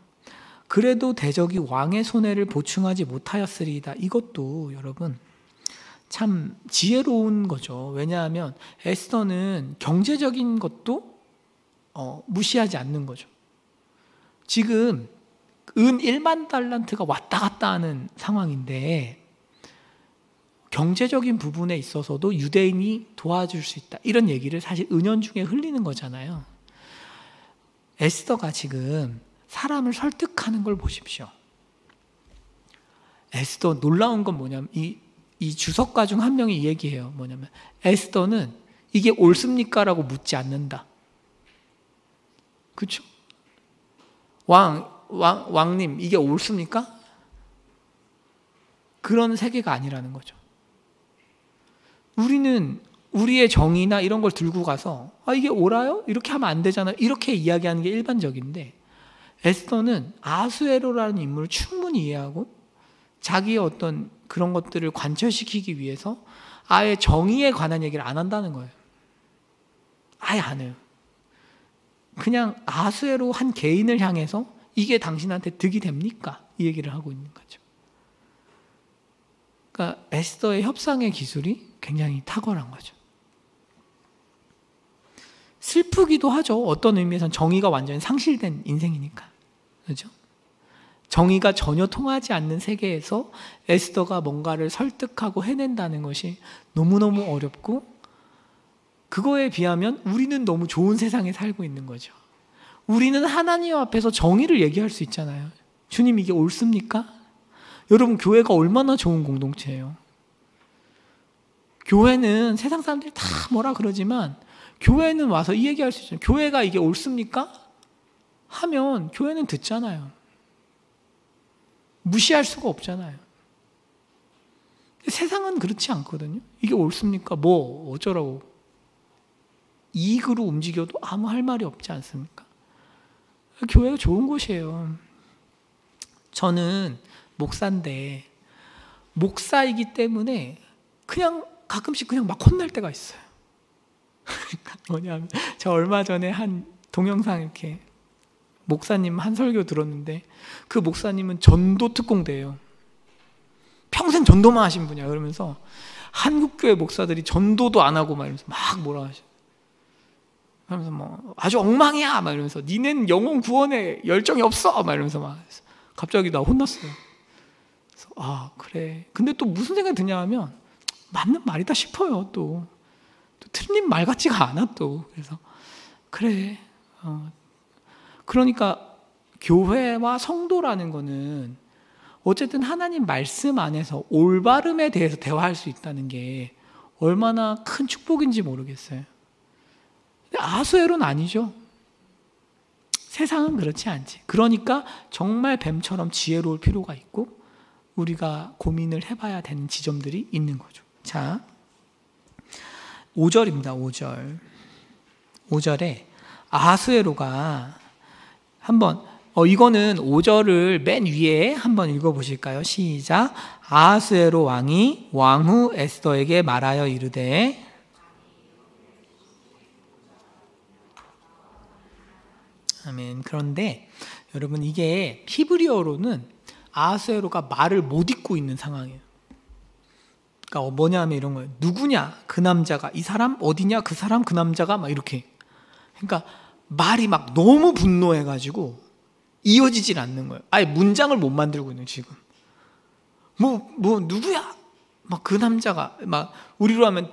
Speaker 1: 그래도 대적이 왕의 손해를 보충하지 못하였으리이다. 이것도 여러분 참 지혜로운 거죠. 왜냐하면 에스더는 경제적인 것도 무시하지 않는 거죠. 지금 은 1만 달란트가 왔다 갔다 하는 상황인데 경제적인 부분에 있어서도 유대인이 도와줄 수 있다. 이런 얘기를 사실 은연중에 흘리는 거잖아요. 에스더가 지금 사람을 설득하는 걸 보십시오. 에스더 놀라운 건 뭐냐면 이 주석가 중 한 명이 이 얘기해요. 뭐냐면 에스더는 이게 옳습니까? 라고 묻지 않는다. 그렇죠? 왕님 이게 옳습니까? 그런 세계가 아니라는 거죠. 우리는 우리의 정의나 이런 걸 들고 가서 이게 옳아요? 이렇게 하면 안 되잖아요. 이렇게 이야기하는 게 일반적인데 에스더는 아수에로라는 인물을 충분히 이해하고 자기의 어떤 그런 것들을 관철시키기 위해서 아예 정의에 관한 얘기를 안 한다는 거예요. 아예 안 해요. 그냥 아수에로 한 개인을 향해서 이게 당신한테 득이 됩니까? 이 얘기를 하고 있는 거죠. 그러니까 에스더의 협상의 기술이 굉장히 탁월한 거죠. 슬프기도 하죠. 어떤 의미에서는 정의가 완전히 상실된 인생이니까. 그렇죠? 정의가 전혀 통하지 않는 세계에서 에스더가 뭔가를 설득하고 해낸다는 것이 너무너무 어렵고 그거에 비하면 우리는 너무 좋은 세상에 살고 있는 거죠. 우리는 하나님 앞에서 정의를 얘기할 수 있잖아요. 주님 이게 옳습니까? 여러분 교회가 얼마나 좋은 공동체예요. 교회는 세상 사람들이 다 뭐라 그러지만 교회는 와서 이 얘기할 수 있잖아요. 교회가 이게 옳습니까? 하면 교회는 듣잖아요. 무시할 수가 없잖아요. 세상은 그렇지 않거든요. 이게 옳습니까? 뭐 어쩌라고. 이익으로 움직여도 아무 할 말이 없지 않습니까? 교회가 좋은 곳이에요. 저는 목사인데 목사이기 때문에 그냥 가끔씩 그냥 막 혼날 때가 있어요. 뭐냐면 저 얼마 전에 한 동영상 이렇게 목사님 한 설교 들었는데 그 목사님은 전도 특공대예요. 평생 전도만 하신 분이야. 그러면서 한국교회 목사들이 전도도 안 하고 막 이러면서 막 뭐라 하셔. 그러면서 뭐 아주 엉망이야 막 이러면서 니네는 영혼 구원에 열정이 없어 막 이러면서 막 갑자기 나 혼났어요. 그래서 그래. 근데 또 무슨 생각이 드냐 하면 맞는 말이다 싶어요. 또 틀린 말 같지가 않아 또. 그래서 그래. 그러니까 교회와 성도라는 거는 어쨌든 하나님 말씀 안에서 올바름에 대해서 대화할 수 있다는 게 얼마나 큰 축복인지 모르겠어요. 근데 아수에로는 아니죠. 세상은 그렇지 않지. 그러니까 정말 뱀처럼 지혜로울 필요가 있고 우리가 고민을 해봐야 되는 지점들이 있는 거죠. 자, 5절입니다. 5절. 5절에 아수에로가 한번 이거는 5절을 맨 위에 한번 읽어보실까요? 시작. 아하수에로 왕이 왕후 에스더에게 말하여 이르되 아멘. 그런데 여러분 이게 히브리어로는 아하수에로가 말을 못 잇고 있는 상황이에요. 그러니까 뭐냐 하면 이런 거예요. 누구냐 그 남자가, 이 사람 어디냐 그 사람 그 남자가 막 이렇게. 그러니까 말이 막 너무 분노해가지고 이어지질 않는 거예요. 아예 문장을 못 만들고 있는 지금. 뭐 누구야? 막 그 남자가 막 우리로 하면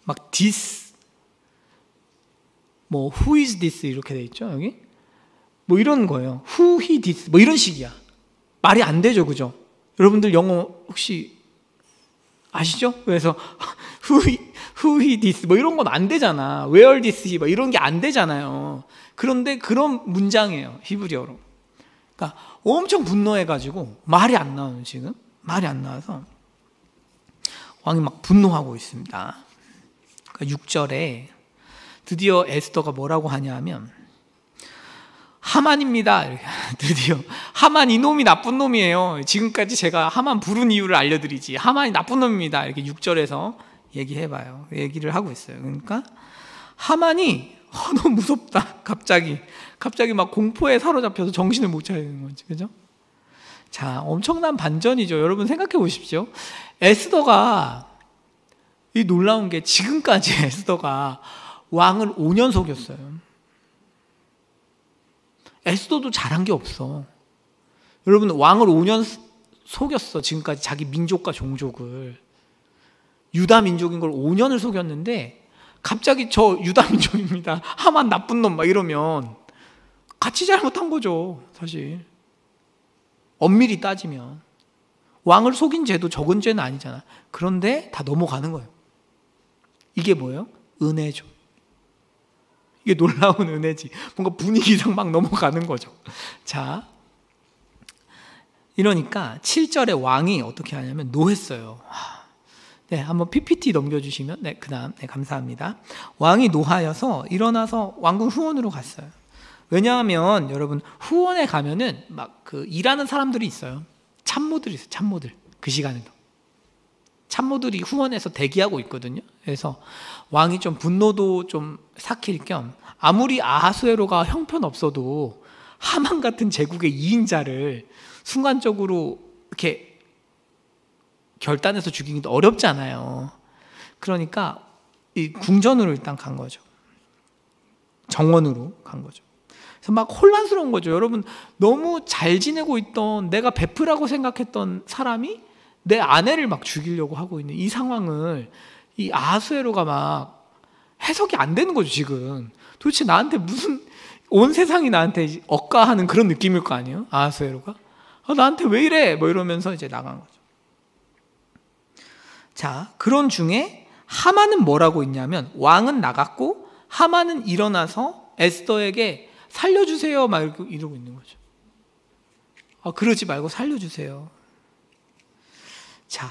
Speaker 1: 막 this 뭐 who is this 이렇게 돼 있죠 여기. 뭐 이런 거예요. who he this 뭐 이런 식이야. 말이 안 되죠, 그죠? 여러분들 영어 혹시 아시죠? 그래서 who he this 뭐 이런 건 안 되잖아. where this 뭐 이런 게 안 되잖아요. 그런데 그런 문장이에요, 히브리어로. 그러니까 엄청 분노해가지고 말이 안 나오는, 지금 말이 안 나와서 왕이 막 분노하고 있습니다. 그러니까 6절에 드디어 에스더가 뭐라고 하냐면 하만입니다. 드디어 하만 이놈이 나쁜 놈이에요. 지금까지 제가 하만 부른 이유를 알려드리지, 하만이 나쁜 놈입니다. 이렇게 6절에서 얘기해봐요. 얘기를 하고 있어요. 그러니까 하만이 너무 무섭다. 갑자기 막 공포에 사로잡혀서 정신을 못 차리는 거지, 그죠? 자, 엄청난 반전이죠. 여러분 생각해 보십시오. 에스더가, 이 놀라운 게 지금까지 에스더가 왕을 5년 속였어요. 에스더도 잘한 게 없어. 여러분, 왕을 5년 속였어. 지금까지 자기 민족과 종족을. 유다 민족인 걸 5년을 속였는데 갑자기 저 유다 민족입니다, 하만 나쁜 놈 막 이러면 같이 잘못한 거죠, 사실. 엄밀히 따지면 왕을 속인 죄도 적은 죄는 아니잖아. 그런데 다 넘어가는 거예요. 이게 뭐예요? 은혜죠. 이게 놀라운 은혜지. 뭔가 분위기상 막 넘어가는 거죠. 자, 이러니까 7절에 왕이 어떻게 하냐면 노했어요. 네, 한번 PPT 넘겨주시면. 네, 그 다음. 네, 감사합니다. 왕이 노하여서 일어나서 왕궁 후원으로 갔어요. 왜냐하면 여러분, 후원에 가면은 막 그 일하는 사람들이 있어요. 참모들이 있어요. 참모들. 그 시간에도 참모들이 후원에서 대기하고 있거든요. 그래서 왕이 좀 분노도 좀 삭힐 겸, 아무리 아하수에로가 형편없어도 하만 같은 제국의 2인자를 순간적으로 이렇게 결단해서 죽이기도 어렵잖아요. 그러니까 이 궁전으로 일단 간 거죠. 정원으로 간 거죠. 그래서 막 혼란스러운 거죠. 여러분, 너무 잘 지내고 있던, 내가 베프라고 생각했던 사람이 내 아내를 막 죽이려고 하고 있는 이 상황을 이 아하수에로가 막 해석이 안 되는 거죠, 지금. 도대체 나한테 무슨, 온 세상이 나한테 억까하는 그런 느낌일 거 아니에요? 아하수에로가. 나한테 왜 이래? 뭐 이러면서 이제 나간 거죠. 자, 그런 중에 하만은 뭐라고 있냐면, 왕은 나갔고 하만은 일어나서 에스더에게 살려주세요 막 이러고 있는 거죠. 그러지 말고 살려주세요. 자,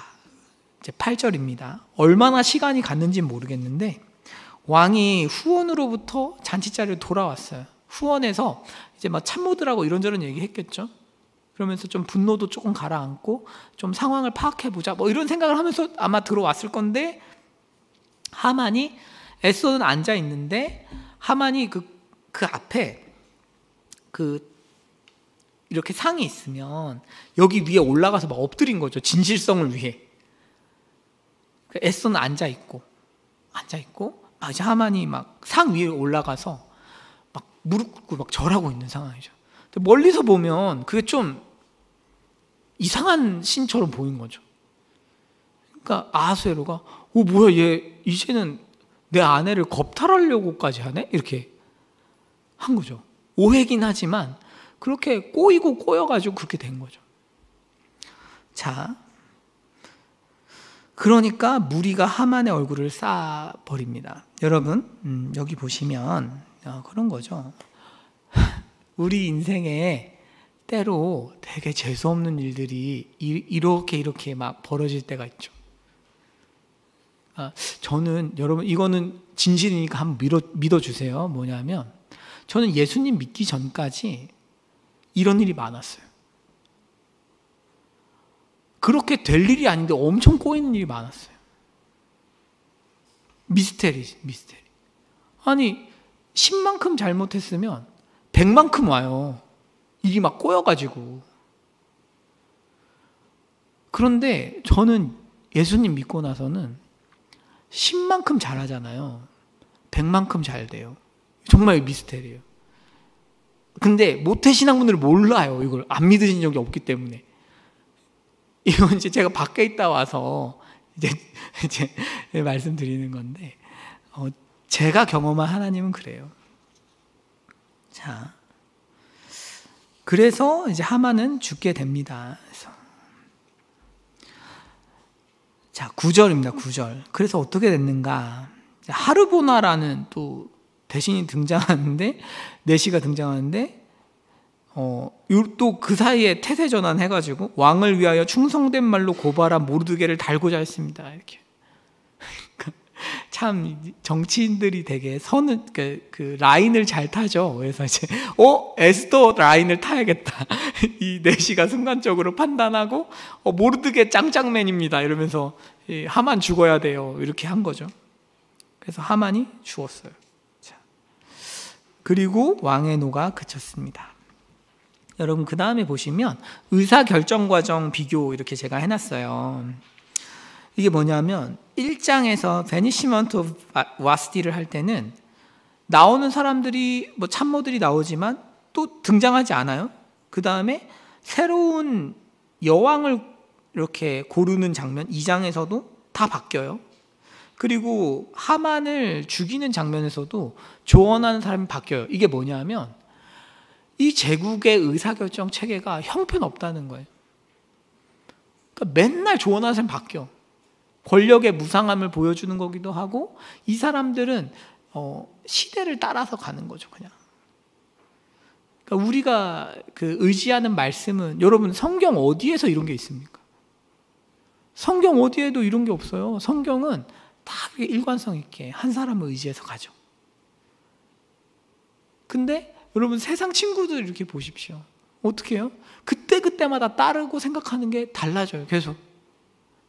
Speaker 1: 이제 8절입니다. 얼마나 시간이 갔는지 모르겠는데 왕이 후원으로부터 잔치자리로 돌아왔어요. 후원에서 이제 막 참모들하고 이런저런 얘기했겠죠. 그러면서 좀 분노도 조금 가라앉고 좀 상황을 파악해보자 뭐 이런 생각을 하면서 아마 들어왔을 건데, 하만이, 에스더는 앉아 있는데 하만이 그 앞에 이렇게 상이 있으면 여기 위에 올라가서 막 엎드린 거죠. 진실성을 위해. 에스더는 앉아 있고 막 이제 하만이 막 상 위에 올라가서 막 무릎 꿇고 막 절하고 있는 상황이죠. 근데 멀리서 보면 그게 좀 이상한 신처럼 보인 거죠. 그러니까 아하수에로가 뭐야, 얘 이제는 내 아내를 겁탈하려고까지 하네? 이렇게 한 거죠. 오해긴 하지만 그렇게 꼬이고 꼬여가지고 그렇게 된 거죠. 자, 그러니까 무리가 하만의 얼굴을 쌓아버립니다. 여러분, 여기 보시면 그런 거죠. 우리 인생에 때로 되게 재수없는 일들이 이렇게 막 벌어질 때가 있죠. 저는, 여러분, 이거는 진실이니까 한번 믿어주세요. 뭐냐면, 저는 예수님 믿기 전까지 이런 일이 많았어요. 그렇게 될 일이 아닌데 엄청 꼬이는 일이 많았어요. 미스테리. 아니, 10만큼 잘못했으면 100만큼 와요. 일이 막 꼬여가지고. 그런데 저는 예수님 믿고 나서는 10만큼 잘하잖아요. 100만큼 잘 돼요. 정말 미스테리예요. 근데 모태신앙분들은 몰라요. 이걸 안 믿으신 적이 없기 때문에. 이건 이제 제가 밖에 있다 와서 이제 말씀드리는 건데, 제가 경험한 하나님은 그래요. 자, 그래서 이제 하만은 죽게 됩니다. 그래서 자, 9절입니다. 9절. 그래서 어떻게 됐는가? 하르보나라는 또 대신이 등장하는데, 내시가 등장하는데, 또 그 사이에 태세 전환해가지고 왕을 위하여 충성된 말로 고발한 모르드게를 달고자 했습니다. 이렇게. 참 정치인들이 되게 그 라인을 잘 타죠. 그래서 이제 에스더 라인을 타야겠다. 이 내시가 순간적으로 판단하고 모르드게 짱짱맨입니다. 이러면서 하만 죽어야 돼요. 이렇게 한 거죠. 그래서 하만이 죽었어요. 자, 그리고 왕의 노가 그쳤습니다. 여러분 그 다음에 보시면 의사결정 과정 비교 이렇게 제가 해놨어요. 이게 뭐냐면 1장에서 베니시먼트 오브 와스티를 할 때는 나오는 사람들이 뭐 참모들이 나오지만 또 등장하지 않아요. 그 다음에 새로운 여왕을 이렇게 고르는 장면 2장에서도 다 바뀌어요. 그리고 하만을 죽이는 장면에서도 조언하는 사람이 바뀌어요. 이게 뭐냐면 이 제국의 의사결정 체계가 형편없다는 거예요. 그러니까 맨날 조언하는 사람이 바뀌어. 권력의 무상함을 보여주는 거기도 하고 이 사람들은 시대를 따라서 가는 거죠. 그냥. 그러니까 우리가 그 의지하는 말씀은 여러분 성경 어디에서 이런 게 있습니까? 성경 어디에도 이런 게 없어요. 성경은 다 일관성 있게 한 사람을 의지해서 가죠. 근데 여러분 세상 친구들 이렇게 보십시오. 어떻게 해요? 그때마다 따르고 생각하는 게 달라져요.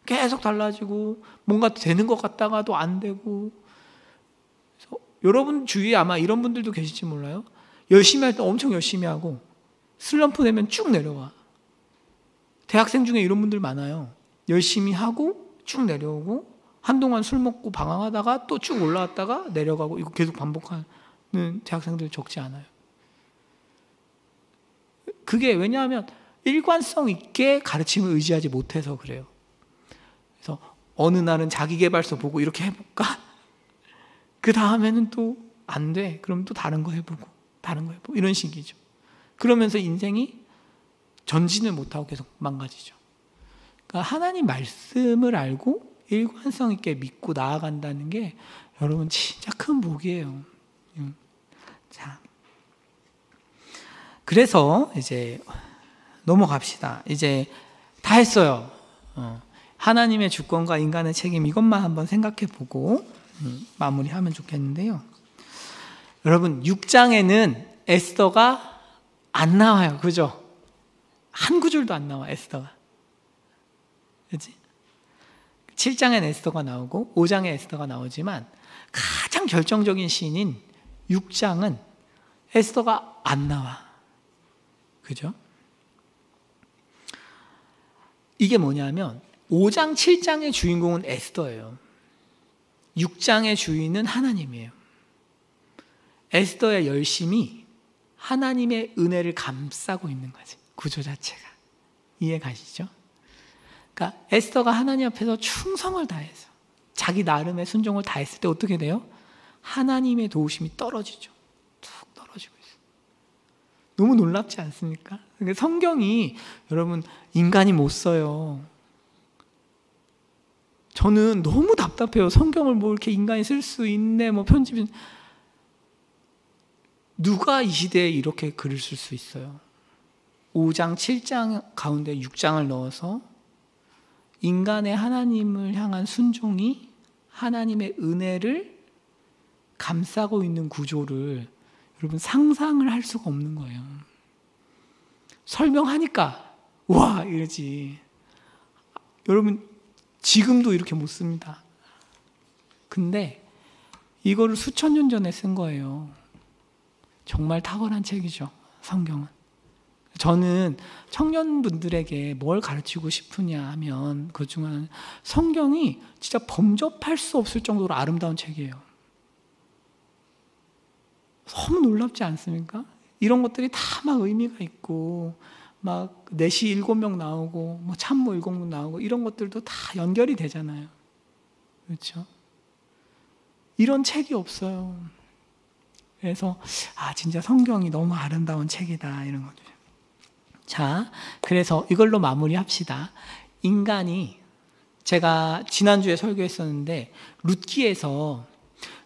Speaker 1: 계속 달라지고 뭔가 되는 것 같다가도 안 되고. 그래서 여러분 주위에 아마 이런 분들도 계실지 몰라요. 열심히 할 때 엄청 열심히 하고 슬럼프 되면 쭉 내려와. 대학생 중에 이런 분들 많아요. 열심히 하고 쭉 내려오고 한동안 술 먹고 방황하다가 또 쭉 올라왔다가 내려가고 이거 계속 반복하는 대학생들 적지 않아요. 그게 왜냐하면 일관성 있게 가르침을 의지하지 못해서 그래요. 그래서 어느 날은 자기계발서 보고 이렇게 해볼까? 그 다음에는 또 안 돼. 그럼 또 다른 거 해보고 이런 식이죠. 그러면서 인생이 전진을 못하고 계속 망가지죠. 그러니까 하나님 말씀을 알고 일관성 있게 믿고 나아간다는 게 여러분 진짜 큰 복이에요. 자, 그래서 이제 넘어갑시다. 이제 다 했어요. 하나님의 주권과 인간의 책임 이것만 한번 생각해보고 마무리하면 좋겠는데요. 여러분 6장에는 에스더가 안 나와요. 그죠? 한 구절도 안 나와 에스더가. 그렇지? 7장엔 에스더가 나오고 5장에 에스더가 나오지만 가장 결정적인 시인인 6장은 에스더가 안 나와. 그죠? 이게 뭐냐면 5장, 7장의 주인공은 에스더예요. 6장의 주인은 하나님이에요. 에스더의 열심이 하나님의 은혜를 감싸고 있는 거지. 구조 자체가. 이해 가시죠? 그러니까 에스더가 하나님 앞에서 충성을 다해서 자기 나름의 순종을 다했을 때 어떻게 돼요? 하나님의 도우심이 떨어지죠. 툭 떨어지고 있어요. 너무 놀랍지 않습니까? 그러니까 성경이 여러분 인간이 못 써요. 저는 너무 답답해요. 성경을 뭐 이렇게 인간이 쓸 수 있네, 뭐 편집은. 누가 이 시대에 이렇게 글을 쓸 수 있어요? 5장, 7장 가운데 6장을 넣어서 인간의 하나님을 향한 순종이 하나님의 은혜를 감싸고 있는 구조를 여러분 상상을 할 수가 없는 거예요. 설명하니까 와 이러지. 여러분 지금도 이렇게 못 씁니다. 근데 이거를 수천 년 전에 쓴 거예요. 정말 탁월한 책이죠. 성경은. 저는 청년분들에게 뭘 가르치고 싶으냐 하면 그 중 하나는 성경이 진짜 범접할 수 없을 정도로 아름다운 책이에요. 너무 놀랍지 않습니까? 이런 것들이 다 막 의미가 있고 막 내시 7명 나오고 뭐 참모 7명 나오고 이런 것들도 다 연결이 되잖아요. 그렇죠? 이런 책이 없어요. 그래서 진짜 성경이 너무 아름다운 책이다 이런 거죠. 자, 그래서 이걸로 마무리합시다. 인간이 제가 지난주에 설교했었는데 룻기에서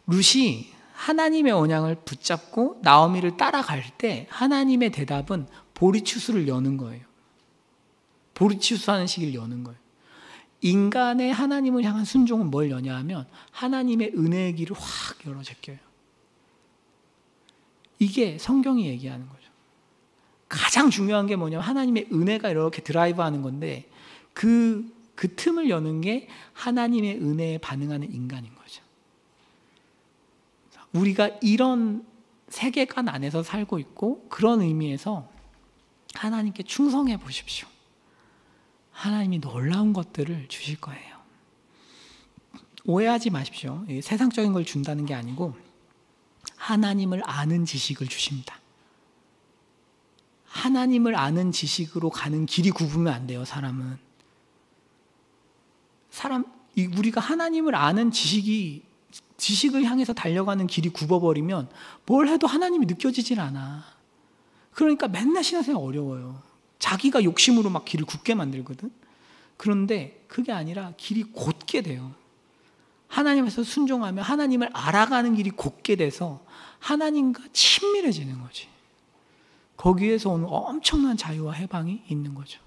Speaker 1: 룻이 하나님의 언약을 붙잡고 나오미를 따라갈 때 하나님의 대답은 보리추수를 여는 거예요. 보리추수 하는 시기를 여는 거예요. 인간의 하나님을 향한 순종은 뭘 여냐 하면 하나님의 은혜의 길을 확 열어 제껴요. 이게 성경이 얘기하는 거죠. 가장 중요한 게 뭐냐면 하나님의 은혜가 이렇게 드라이브하는 건데 그 틈을 여는 게 하나님의 은혜에 반응하는 인간인 거죠. 우리가 이런 세계관 안에서 살고 있고 그런 의미에서 하나님께 충성해 보십시오. 하나님이 놀라운 것들을 주실 거예요. 오해하지 마십시오. 세상적인 걸 준다는 게 아니고 하나님을 아는 지식을 주십니다. 하나님을 아는 지식으로 가는 길이 굽으면 안 돼요, 사람은. 우리가 하나님을 아는 지식을 향해서 달려가는 길이 굽어버리면 뭘 해도 하나님이 느껴지질 않아. 그러니까 맨날 신앙생활 어려워요. 자기가 욕심으로 막 길을 굽게 만들거든. 그런데 그게 아니라 길이 곧게 돼요. 하나님에서 순종하면 하나님을 알아가는 길이 곧게 돼서 하나님과 친밀해지는 거지. 거기에서 오는 엄청난 자유와 해방이 있는 거죠.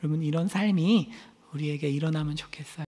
Speaker 1: 여러분, 이런 삶이 우리에게 일어나면 좋겠어요.